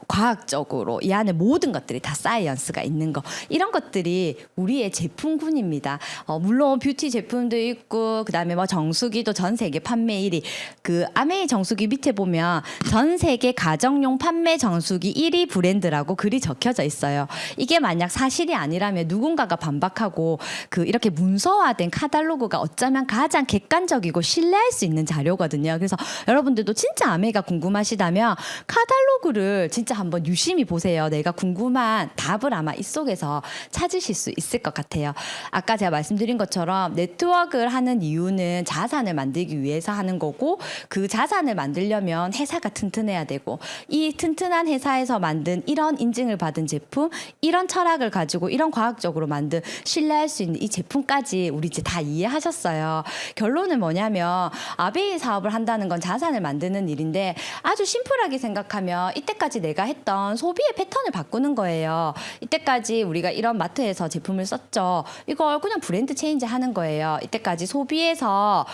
과학적으로 이 안에 모든 것들이 다 사이언스가 있는 거 이런 것들이 우리의 제품군입니다. 물론 뷰티 제품도 있고 그다음에 뭐 정수기도 전 세계 판매 1위. 그 아메이 정수기 밑에 보면 전 세계 가정용 판매 정수기 1위 브랜드라고 글이 적혀져 있어요. 이게 만약 사실이 아니라면 누군가가 반박하고 그 이렇게 문서화된 카탈로그가 어쩌면 가장 객관적이고 신뢰할 수 있는 자료거든요. 그래서 여러분들도 진짜 아메이가 궁금하시다면 카탈로그를 진짜 한번 유심히 보세요. 내가 궁금한 답을 아마 이 속에서 찾으실 수 있을 것 같아요. 아까 제가 말씀드린 것처럼 네트워크를 하는 이유는 자산을 만들기 위해서 하는 거고 그 자산을 만들려면 회사가 튼튼해야 되고 이 튼튼한 회사에서 만든 이런 인증을 받은 제품, 이런 철학을 가지고 이런 과학적으로 만든 신뢰할 수 있는 이 제품까지 우리 이제 다 이해하셨어요. 결론은 뭐냐면 아베이 사업을 한다는 건 자산을 만드는 일인데 아주 심플하게 생각하면 이때까지 내가 했던 소비의 패턴을 바꾸는 거예요. 이때까지 우리가 이런 마트에서 제품을 썼죠. 이걸 그냥 브랜드 체인지 하는 거예요. 이때까지 소비에서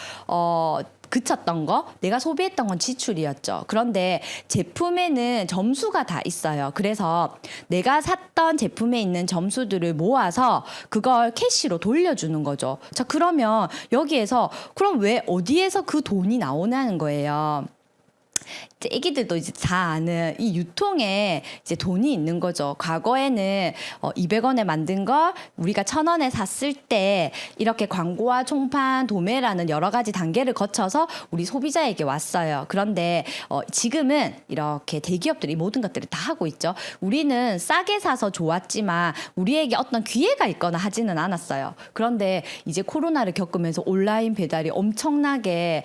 그쳤던 거, 내가 소비했던 건 지출이었죠. 그런데 제품에는 점수가 다 있어요. 그래서 내가 샀던 제품에 있는 점수들을 모아서 그걸 캐시로 돌려주는 거죠. 자, 그러면 여기에서 그럼 왜 어디에서 그 돈이 나오냐는 거예요. 이제 애기들도 이제 다 아는 이 유통에 이제 돈이 있는 거죠. 과거에는 200원에 만든 걸 우리가 1,000원에 샀을 때 이렇게 광고와 총판, 도매라는 여러 가지 단계를 거쳐서 우리 소비자에게 왔어요. 그런데 지금은 이렇게 대기업들이 모든 것들을 다 하고 있죠. 우리는 싸게 사서 좋았지만 우리에게 어떤 기회가 있거나 하지는 않았어요. 그런데 이제 코로나를 겪으면서 온라인 배달이 엄청나게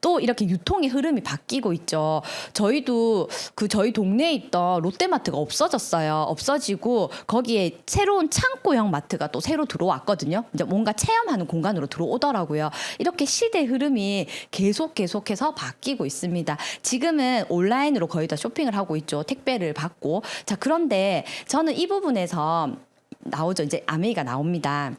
또 이렇게 유통의 흐름이 바뀌고 있죠. 저희도 저희 동네에 있던 롯데마트가 없어졌어요. 없어지고 거기에 새로운 창고형 마트가 또 새로 들어왔거든요. 이제 뭔가 체험하는 공간으로 들어오더라고요. 이렇게 시대 흐름이 계속해서 바뀌고 있습니다. 지금은 온라인으로 거의 다 쇼핑을 하고 있죠. 택배를 받고. 자, 그런데 저는 이 부분에서 나오죠. 이제 아메이가 나옵니다.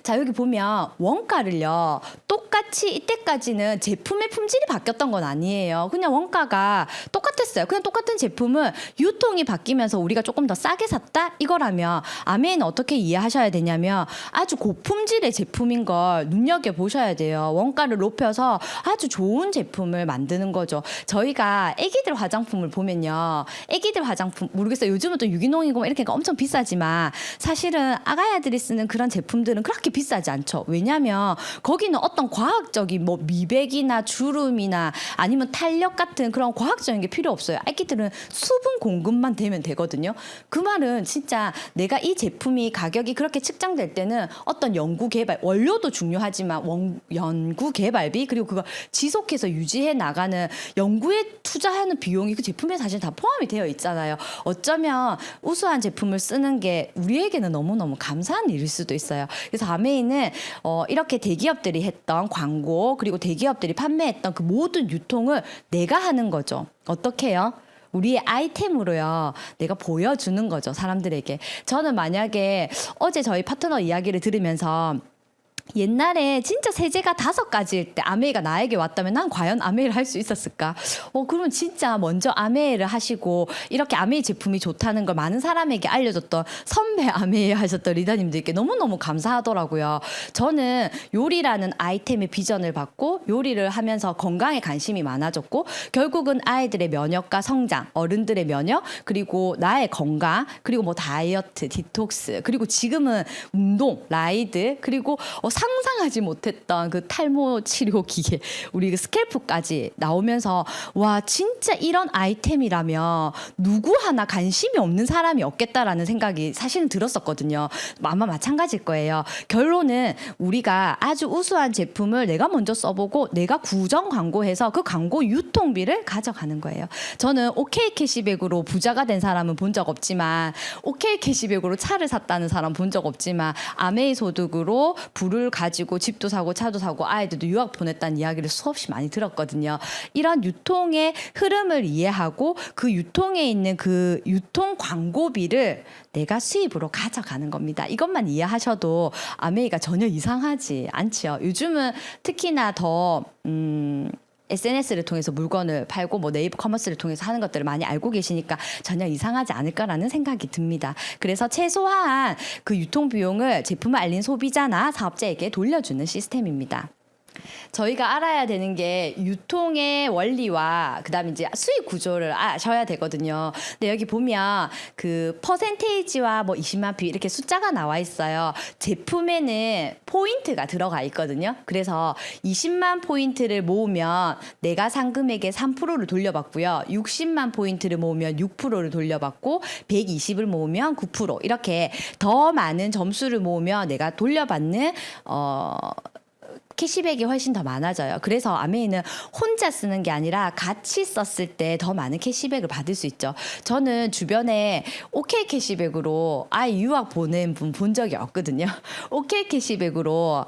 자, 여기 보면 원가를요 똑같이 이때까지는 제품의 품질이 바뀌었던 건 아니에요. 그냥 원가가 똑같았어요. 그냥 똑같은 제품은 유통이 바뀌면서 우리가 조금 더 싸게 샀다 이거라면 아메이는 어떻게 이해하셔야 되냐면 아주 고품질의 제품인 걸 눈여겨보셔야 돼요. 원가를 높여서 아주 좋은 제품을 만드는 거죠. 저희가 애기들 화장품을 보면요, 애기들 화장품 모르겠어요. 요즘은 또 유기농이고 이렇게 엄청 비싸지만 사실은 아가야들이 쓰는 그런 제품들은 그렇게 비싸지 않죠. 왜냐하면 거기는 어떤 과학적인 뭐 미백이나 주름이나 아니면 탄력 같은 그런 과학적인 게 필요 없어요. 아기들은 수분 공급만 되면 되거든요. 그 말은 진짜 내가 이 제품이 가격이 그렇게 측정될 때는 어떤 연구 개발, 원료도 중요하지만 연구 개발비 그리고 그거 지속해서 유지해 나가는 연구에 투자하는 비용이 그 제품에 사실 다 포함이 되어 있잖아요. 어쩌면 우수한 제품을 쓰는 게 우리에게는 너무너무 감사한 일일 수도 있어요. 그래서 아메이는 이렇게 대기업들이 했던 광고 그리고 대기업들이 판매했던 그 모든 유통을 내가 하는 거죠. 어떻게 해요? 우리의 아이템으로요. 내가 보여주는 거죠. 사람들에게. 저는 만약에 어제 저희 파트너 이야기를 들으면서 옛날에 진짜 세제가 5가지일 때 아메이가 나에게 왔다면 난 과연 아메이를 할 수 있었을까? 그러면 진짜 먼저 아메이를 하시고 이렇게 아메이 제품이 좋다는 걸 많은 사람에게 알려줬던 선배 아메이 하셨던 리더님들께 너무너무 감사하더라고요. 저는 요리라는 아이템의 비전을 받고 요리를 하면서 건강에 관심이 많아졌고 결국은 아이들의 면역과 성장, 어른들의 면역, 그리고 나의 건강, 그리고 뭐 다이어트, 디톡스, 그리고 지금은 운동, 라이드, 그리고 상상하지 못했던 그 탈모 치료 기계, 우리 그 스캘프까지 나오면서 와 진짜 이런 아이템이라면 누구 하나 관심이 없는 사람이 없겠다라는 생각이 사실은 들었었거든요. 아마 마찬가지일 거예요. 결론은 우리가 아주 우수한 제품을 내가 먼저 써보고 내가 구정 광고해서 그 광고 유통비를 가져가는 거예요. 저는 OK 캐시백으로 부자가 된 사람은 본 적 없지만 OK 캐시백으로 차를 샀다는 사람 본 적 없지만 아메이 소득으로 불을 가지고 집도 사고 차도 사고 아이들도 유학 보냈다는 이야기를 수없이 많이 들었거든요. 이런 유통의 흐름을 이해하고 그 유통에 있는 그 유통 광고비를 내가 수입으로 가져가는 겁니다. 이것만 이해하셔도 아메이가 전혀 이상하지 않죠. 요즘은 특히나 더 SNS를 통해서 물건을 팔고 뭐 네이버 커머스를 통해서 하는 것들을 많이 알고 계시니까 전혀 이상하지 않을까라는 생각이 듭니다. 그래서 최소한 그 유통 비용을 제품을 알린 소비자나 사업자에게 돌려주는 시스템입니다. 저희가 알아야 되는 게 유통의 원리와 그다음에 이제 수익 구조를 아셔야 되거든요. 근데 여기 보면 그 퍼센테이지와 뭐 20만 피 이렇게 숫자가 나와 있어요. 제품에는 포인트가 들어가 있거든요. 그래서 20만 포인트를 모으면 내가 산 금액의 3%를 돌려받고요. 60만 포인트를 모으면 6%를 돌려받고 120을 모으면 9% 이렇게 더 많은 점수를 모으면 내가 돌려받는 캐시백이 훨씬 더 많아져요. 그래서 아메이는 혼자 쓰는 게 아니라 같이 썼을 때 더 많은 캐시백을 받을 수 있죠. 저는 주변에 OK 캐시백으로 아이 유학 보낸 분 본 적이 없거든요. OK 캐시백으로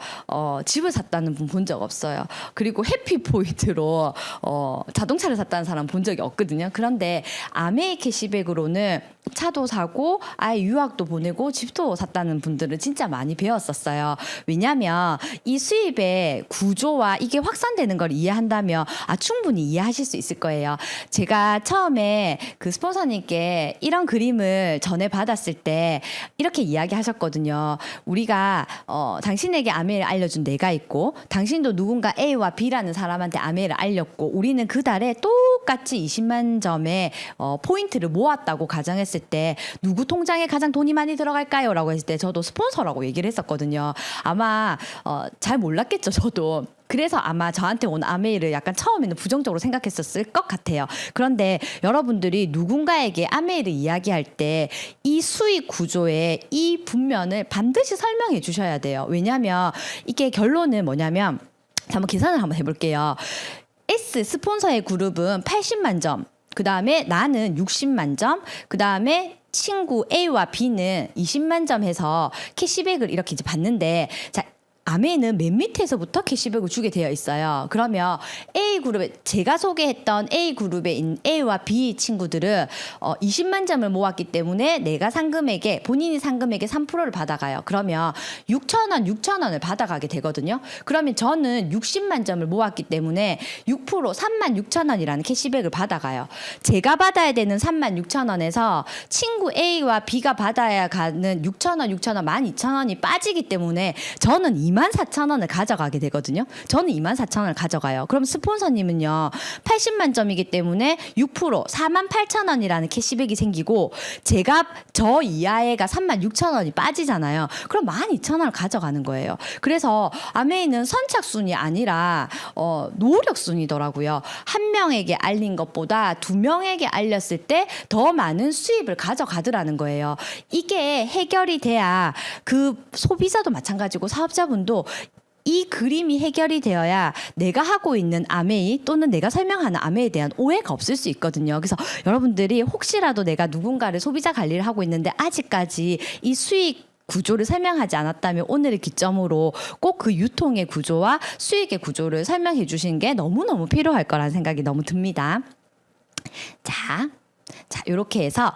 집을 샀다는 분 본 적 없어요. 그리고 해피 포인트로 자동차를 샀다는 사람 본 적이 없거든요. 그런데 아메이 캐시백으로는 차도 사고 아이 유학도 보내고 집도 샀다는 분들을 진짜 많이 배웠었어요. 왜냐하면 이 수입의 구조와 이게 확산되는 걸 이해한다면 충분히 이해하실 수 있을 거예요. 제가 처음에 그 스폰서님께 이런 그림을 전해 받았을 때 이렇게 이야기하셨거든요. 우리가 당신에게 아메이를 알려준 내가 있고 당신도 누군가 A와 B라는 사람한테 아메이를 알렸고 우리는 그 달에 똑같이 20만 점의 포인트를 모았다고 가정했을 때 누구 통장에 가장 돈이 많이 들어갈까요? 라고 했을 때 저도 스폰서라고 얘기를 했었거든요. 아마 잘 몰랐겠죠, 저도. 그래서 아마 저한테 온 아메이를 약간 처음에는 부정적으로 생각했었을 것 같아요. 그런데 여러분들이 누군가에게 아메이를 이야기할 때 이 수익 구조의 이 분면을 반드시 설명해 주셔야 돼요. 왜냐하면 이게 결론은 뭐냐면 한번 계산을 한번 해볼게요. S 스폰서의 그룹은 80만 점, 그 다음에 나는 60만 점, 그 다음에 친구 A와 B는 20만 점 해서 캐시백을 이렇게 이제 받는데, 자, 아메이는 맨 밑에서부터 캐시백을 주게 되어 있어요. 그러면 A그룹에 제가 소개했던 A그룹에 있는 A와 B 친구들은 20만 점을 모았기 때문에 내가 산 금액에 본인이 산 금액의 3%를 받아가요. 그러면 6,000원을 받아가게 되거든요. 그러면 저는 60만 점을 모았기 때문에 6% 36,000원이라는 캐시백을 받아가요. 제가 받아야 되는 36,000원에서 친구 A와 B가 받아야 가는 6,000원, 12,000원이 빠지기 때문에 저는 2만 24,000원을 가져가게 되거든요. 저는 24,000원을 가져가요. 그럼 스폰서님은요 80만 점이기 때문에 6% 48,000원이라는 캐시백이 생기고 저 이하에가 36,000원이 빠지잖아요. 그럼 12,000원을 가져가는 거예요. 그래서 아메이는 선착순이 아니라 노력순이더라고요. 한 명에게 알린 것보다 두 명에게 알렸을 때 더 많은 수입을 가져가더라는 거예요. 이게 해결이 돼야 그 소비자도 마찬가지고 사업자분도 이 그림이 해결이 되어야 내가 하고 있는 아메이 또는 내가 설명하는 아메이에 대한 오해가 없을 수 있거든요. 그래서 여러분들이 혹시라도 내가 누군가를 소비자 관리를 하고 있는데 아직까지 이 수익 구조를 설명하지 않았다면 오늘을 기점으로 꼭 그 유통의 구조와 수익의 구조를 설명해 주시는 게 너무너무 필요할 거라는 생각이 너무 듭니다. 자, 이렇게 해서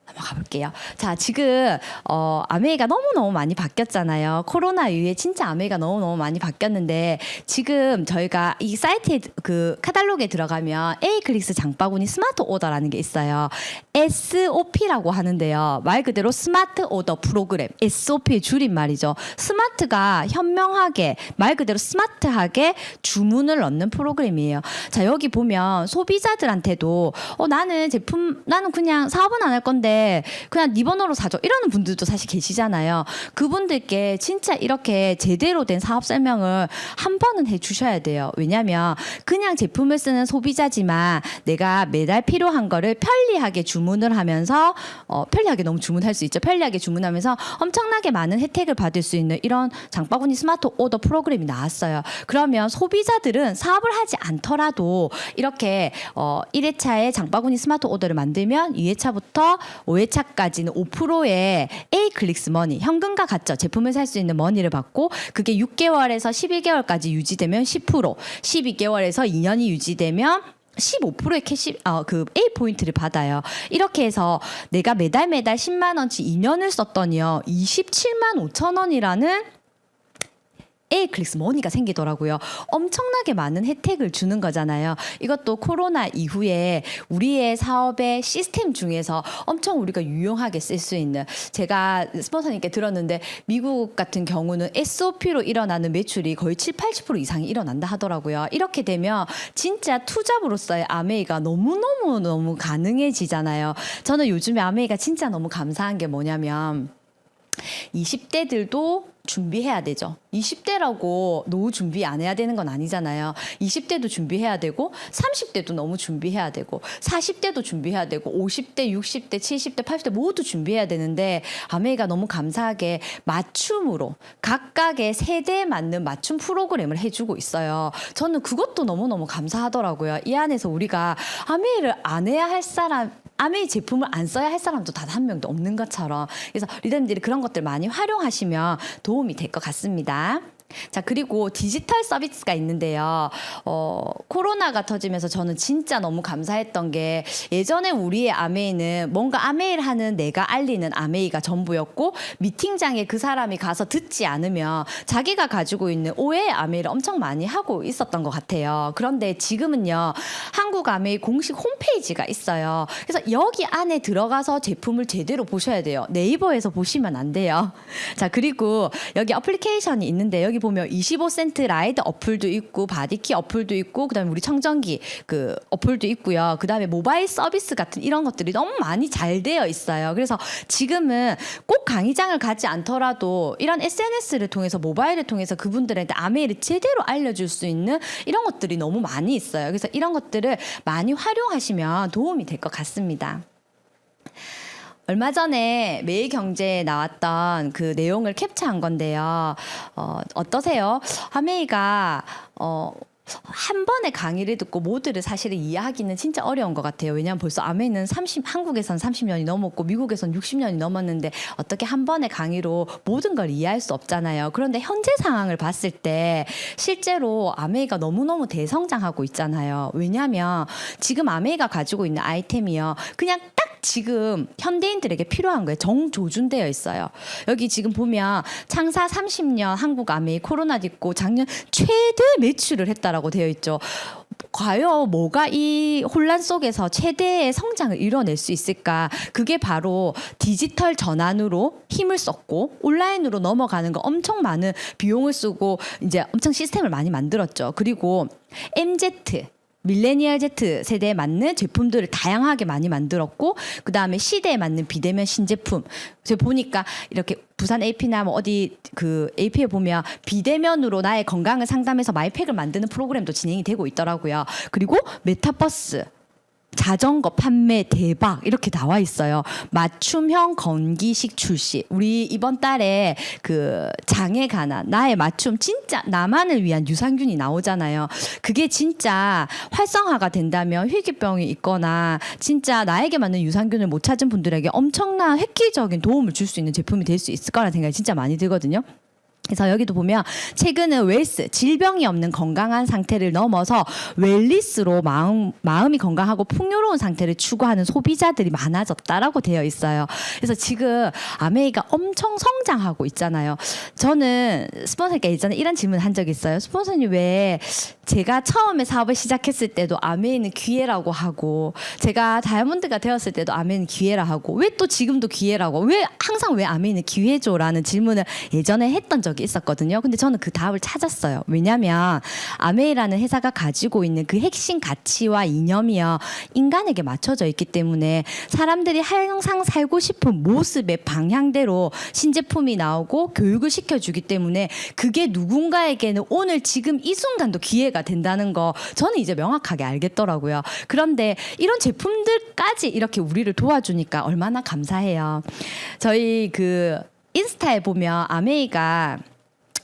넘어가 볼게요. 자, 지금 아메이가 너무너무 많이 바뀌었잖아요. 코로나 이후에 진짜 아메이가 너무너무 많이 바뀌었는데 지금 저희가 이 사이트에 그 카탈로그에 들어가면 에이클릭스 장바구니 스마트 오더라는 게 있어요. SOP라고 하는데요. 말 그대로 스마트 오더 프로그램. SOP의 줄임말이죠. 스마트가 현명하게 말 그대로 스마트하게 주문을 넣는 프로그램이에요. 자, 여기 보면 소비자들한테도 나는 그냥 사업은 안 할 건데 그냥 네 번호로 사줘 이러는 분들도 사실 계시잖아요. 그분들께 진짜 이렇게 제대로 된 사업 설명을 한 번은 해주셔야 돼요. 왜냐하면 그냥 제품을 쓰는 소비자지만 내가 매달 필요한 거를 편리하게 주문을 하면서 편리하게 너무 주문할 수 있죠. 편리하게 주문하면서 엄청나게 많은 혜택을 받을 수 있는 이런 장바구니 스마트 오더 프로그램이 나왔어요. 그러면 소비자들은 사업을 하지 않더라도 이렇게 1회차에 장바구니 스마트 오더를 만들면 2회차부터 5회차까지는 5%의 에이클릭스 머니, 현금과 같죠. 제품을 살 수 있는 머니를 받고 그게 6개월에서 12개월까지 유지되면 10%, 12개월에서 2년이 유지되면 15%의 그 A 포인트를 받아요. 이렇게 해서 내가 매달 10만 원치 2년을 썼더니요. 27만 5천 원이라는 에이클릭스 머니가 생기더라고요. 엄청나게 많은 혜택을 주는 거잖아요. 이것도 코로나 이후에 우리의 사업의 시스템 중에서 엄청 우리가 유용하게 쓸 수 있는, 제가 스폰서님께 들었는데 미국 같은 경우는 SOP로 일어나는 매출이 거의 70-80% 이상이 일어난다 하더라고요. 이렇게 되면 진짜 투잡으로서의 아메이가 너무 가능해지잖아요. 저는 요즘에 아메이가 진짜 너무 감사한 게 뭐냐면 20대들도 준비해야 되죠. 20대라고 노후 준비 안 해야 되는 건 아니잖아요. 20대도 준비해야 되고 30대도 너무 준비해야 되고 40대도 준비해야 되고 50대, 60대, 70대, 80대 모두 준비해야 되는데 아메이가 너무 감사하게 맞춤으로 각각의 세대에 맞는 맞춤 프로그램을 해주고 있어요. 저는 그것도 너무너무 감사하더라고요. 이 안에서 우리가 아메이를 안 해야 할 사람, 아메이 제품을 안 써야 할 사람도 단 한 명도 없는 것처럼. 그래서 리더님들이 그런 것들 많이 활용하시면 도움이 될 것 같습니다. 자, 그리고 디지털 서비스가 있는데요. 코로나가 터지면서 저는 진짜 너무 감사했던 게 예전에 우리의 아메이는 뭔가 아메이를 하는 내가 알리는 아메이가 전부였고 미팅장에 그 사람이 가서 듣지 않으면 자기가 가지고 있는 오해의 아메이를 엄청 많이 하고 있었던 것 같아요. 그런데 지금은요. 한국 아메이 공식 홈페이지가 있어요. 그래서 여기 안에 들어가서 제품을 제대로 보셔야 돼요. 네이버에서 보시면 안 돼요. 자, 그리고 여기 어플리케이션이 있는데 여기 보면 25센트 라이드 어플도 있고 바디키 어플도 있고 그다음에 우리 청정기 그 어플도 있고요. 그다음에 모바일 서비스 같은 이런 것들이 너무 많이 잘 되어 있어요. 그래서 지금은 꼭 강의장을 가지 않더라도 이런 SNS를 통해서 모바일을 통해서 그분들한테 아메이를 제대로 알려줄 수 있는 이런 것들이 너무 많이 있어요. 그래서 이런 것들을 많이 활용하시면 도움이 될 것 같습니다. 얼마 전에 매일경제에 나왔던 그 내용을 캡처한 건데요. 어떠세요? 아메이가 한 번의 강의를 듣고 모두를 사실은 이해하기는 진짜 어려운 것 같아요. 왜냐하면 벌써 아메이는 한국에선 30년이 넘었고 미국에선 60년이 넘었는데 어떻게 한 번의 강의로 모든 걸 이해할 수 없잖아요. 그런데 현재 상황을 봤을 때 실제로 아메이가 너무너무 대성장하고 있잖아요. 왜냐하면 지금 아메이가 가지고 있는 아이템이요. 그냥 딱 지금 현대인들에게 필요한 거예요. 정조준되어 있어요. 여기 지금 보면 창사 30년 한국 아메이 코로나 딛고 작년 최대 매출을 했다라고 되어 있죠. 과연 뭐가 이 혼란 속에서 최대의 성장을 이뤄낼 수 있을까? 그게 바로 디지털 전환으로 힘을 썼고 온라인으로 넘어가는 거 엄청 많은 비용을 쓰고 이제 엄청 시스템을 많이 만들었죠. 그리고 MZ 밀레니얼 Z 세대에 맞는 제품들을 다양하게 많이 만들었고 그 다음에 시대에 맞는 비대면 신제품. 제가 보니까 이렇게 부산 AP나 뭐 어디 그 AP에 보면 비대면으로 나의 건강을 상담해서 마이팩을 만드는 프로그램도 진행이 되고 있더라고요. 그리고 메타버스. 자전거 판매 대박 이렇게 나와 있어요. 맞춤형 건기식 출시. 우리 이번 달에 그 장에 관한 나의 맞춤 진짜 나만을 위한 유산균이 나오잖아요. 그게 진짜 활성화가 된다면 희귀병이 있거나 진짜 나에게 맞는 유산균을 못 찾은 분들에게 엄청난 획기적인 도움을 줄 수 있는 제품이 될 수 있을 거라는 생각이 진짜 많이 들거든요. 그래서 여기도 보면 최근은 웰스, 질병이 없는 건강한 상태를 넘어서 웰리스로 마음이 건강하고 풍요로운 상태를 추구하는 소비자들이 많아졌다라고 되어 있어요. 그래서 지금 아메이가 엄청 성장하고 있잖아요. 저는 스폰서님께 예전에 이런 질문 한 적이 있어요. 스폰서님 왜 제가 처음에 사업을 시작했을 때도 아메이는 기회라고 하고 제가 다이아몬드가 되었을 때도 아메이는 기회라 하고 왜 또 지금도 기회라고 왜 항상 왜 아메이는 기회죠라는 질문을 예전에 했던 적이 있었거든요. 근데 저는 그 답을 찾았어요. 왜냐하면 아메이라는 회사가 가지고 있는 그 핵심 가치와 이념이요 인간에게 맞춰져 있기 때문에 사람들이 항상 살고 싶은 모습의 방향대로 신제품이 나오고 교육을 시켜주기 때문에 그게 누군가에게는 오늘 지금 이 순간도 기회가 된다는 거 저는 이제 명확하게 알겠더라고요. 그런데 이런 제품들까지 이렇게 우리를 도와주니까 얼마나 감사해요. 저희 그 인스타에 보면 아메이가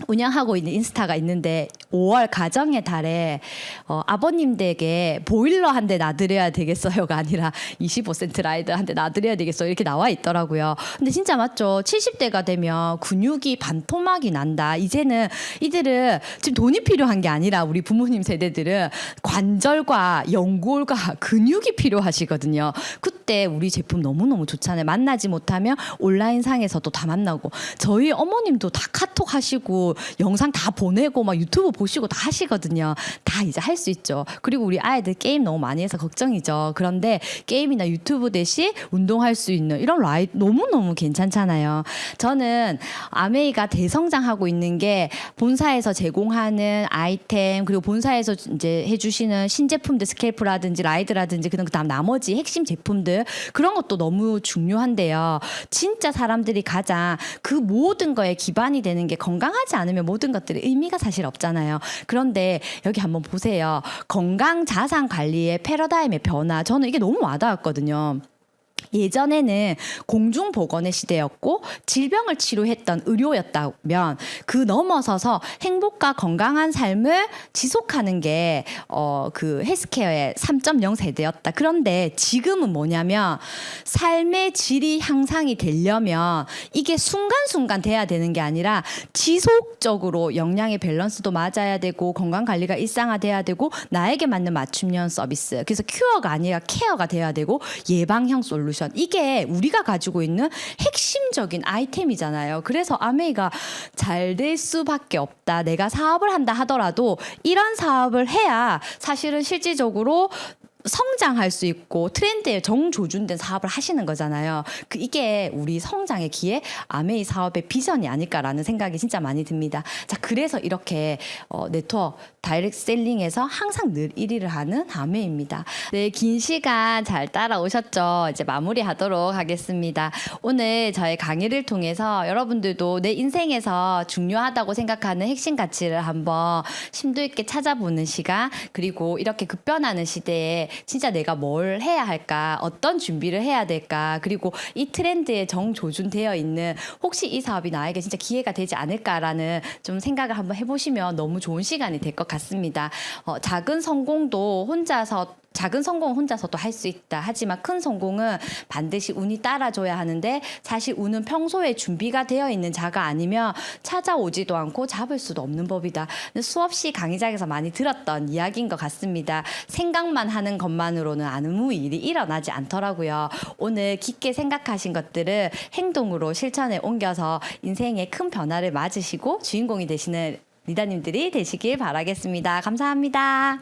운영하고 있는 인스타가 있는데 5월 가정의 달에 아버님 댁에 보일러 한 대 놔드려야 되겠어요가 아니라 25센트 라이드 한 대 놔드려야 되겠어요 이렇게 나와 있더라고요. 근데 진짜 맞죠. 70대가 되면 근육이 반토막이 난다. 이제는 이들은 지금 돈이 필요한 게 아니라 우리 부모님 세대들은 관절과 연골과 근육이 필요하시거든요. 그때 우리 제품 너무너무 좋잖아요. 만나지 못하면 온라인 상에서도 다 만나고 저희 어머님도 다 카톡 하시고 영상 다 보내고 막 유튜브 보시고 다 하시거든요. 다 이제 할 수 있죠. 그리고 우리 아이들 게임 너무 많이 해서 걱정이죠. 그런데 게임이나 유튜브 대신 운동할 수 있는 이런 라이트 너무너무 괜찮잖아요. 저는 아메이가 대성장하고 있는 게 본사에서 제공하는 아이템 그리고 본사에서 이제 해주시는 신제품들 스케이프라든지 라이드라든지 그다음 나머지 핵심 제품들 그런 것도 너무 중요한데요. 진짜 사람들이 가장 그 모든 거에 기반이 되는 게 건강하지 않으면 모든 것들이 의미가 사실 없잖아요. 그런데 여기 한번 보세요. 건강 자산 관리의 패러다임의 변화. 저는 이게 너무 와닿았거든요. 예전에는 공중보건의 시대였고 질병을 치료했던 의료였다면 그 넘어서서 행복과 건강한 삶을 지속하는 게 그 헬스케어의 3.0 세대였다. 그런데 지금은 뭐냐면 삶의 질이 향상이 되려면 이게 순간순간 돼야 되는 게 아니라 지속적으로 영양의 밸런스도 맞아야 되고 건강관리가 일상화돼야 되고 나에게 맞는 맞춤형 서비스. 그래서 큐어가 아니라 케어가 돼야 되고 예방형 솔루션. 이게 우리가 가지고 있는 핵심적인 아이템이잖아요. 그래서 아메이가 잘 될 수밖에 없다. 내가 사업을 한다 하더라도 이런 사업을 해야 사실은 실질적으로 성장할 수 있고 트렌드에 정조준된 사업을 하시는 거잖아요. 이게 우리 성장의 기회, 아메이 사업의 비전이 아닐까라는 생각이 진짜 많이 듭니다. 자, 그래서 이렇게 네트워크 다이렉트 셀링에서 항상 늘 1위를 하는 아메이입니다. 네, 긴 시간 잘 따라오셨죠? 이제 마무리하도록 하겠습니다. 오늘 저희 강의를 통해서 여러분들도 내 인생에서 중요하다고 생각하는 핵심 가치를 한번 심도 있게 찾아보는 시간, 그리고 이렇게 급변하는 시대에 진짜 내가 뭘 해야 할까, 어떤 준비를 해야 될까, 그리고 이 트렌드에 정조준되어 있는 혹시 이 사업이 나에게 진짜 기회가 되지 않을까라는 좀 생각을 한번 해보시면 너무 좋은 시간이 될 것 같습니다. 작은 성공은 혼자서도 할 수 있다. 하지만 큰 성공은 반드시 운이 따라줘야 하는데 사실 운은 평소에 준비가 되어 있는 자가 아니면 찾아오지도 않고 잡을 수도 없는 법이다. 수없이 강의장에서 많이 들었던 이야기인 것 같습니다. 생각만 하는 것만으로는 아무 일이 일어나지 않더라고요. 오늘 깊게 생각하신 것들을 행동으로 실천에 옮겨서 인생의 큰 변화를 맞으시고 주인공이 되시는 리더님들이 되시길 바라겠습니다. 감사합니다.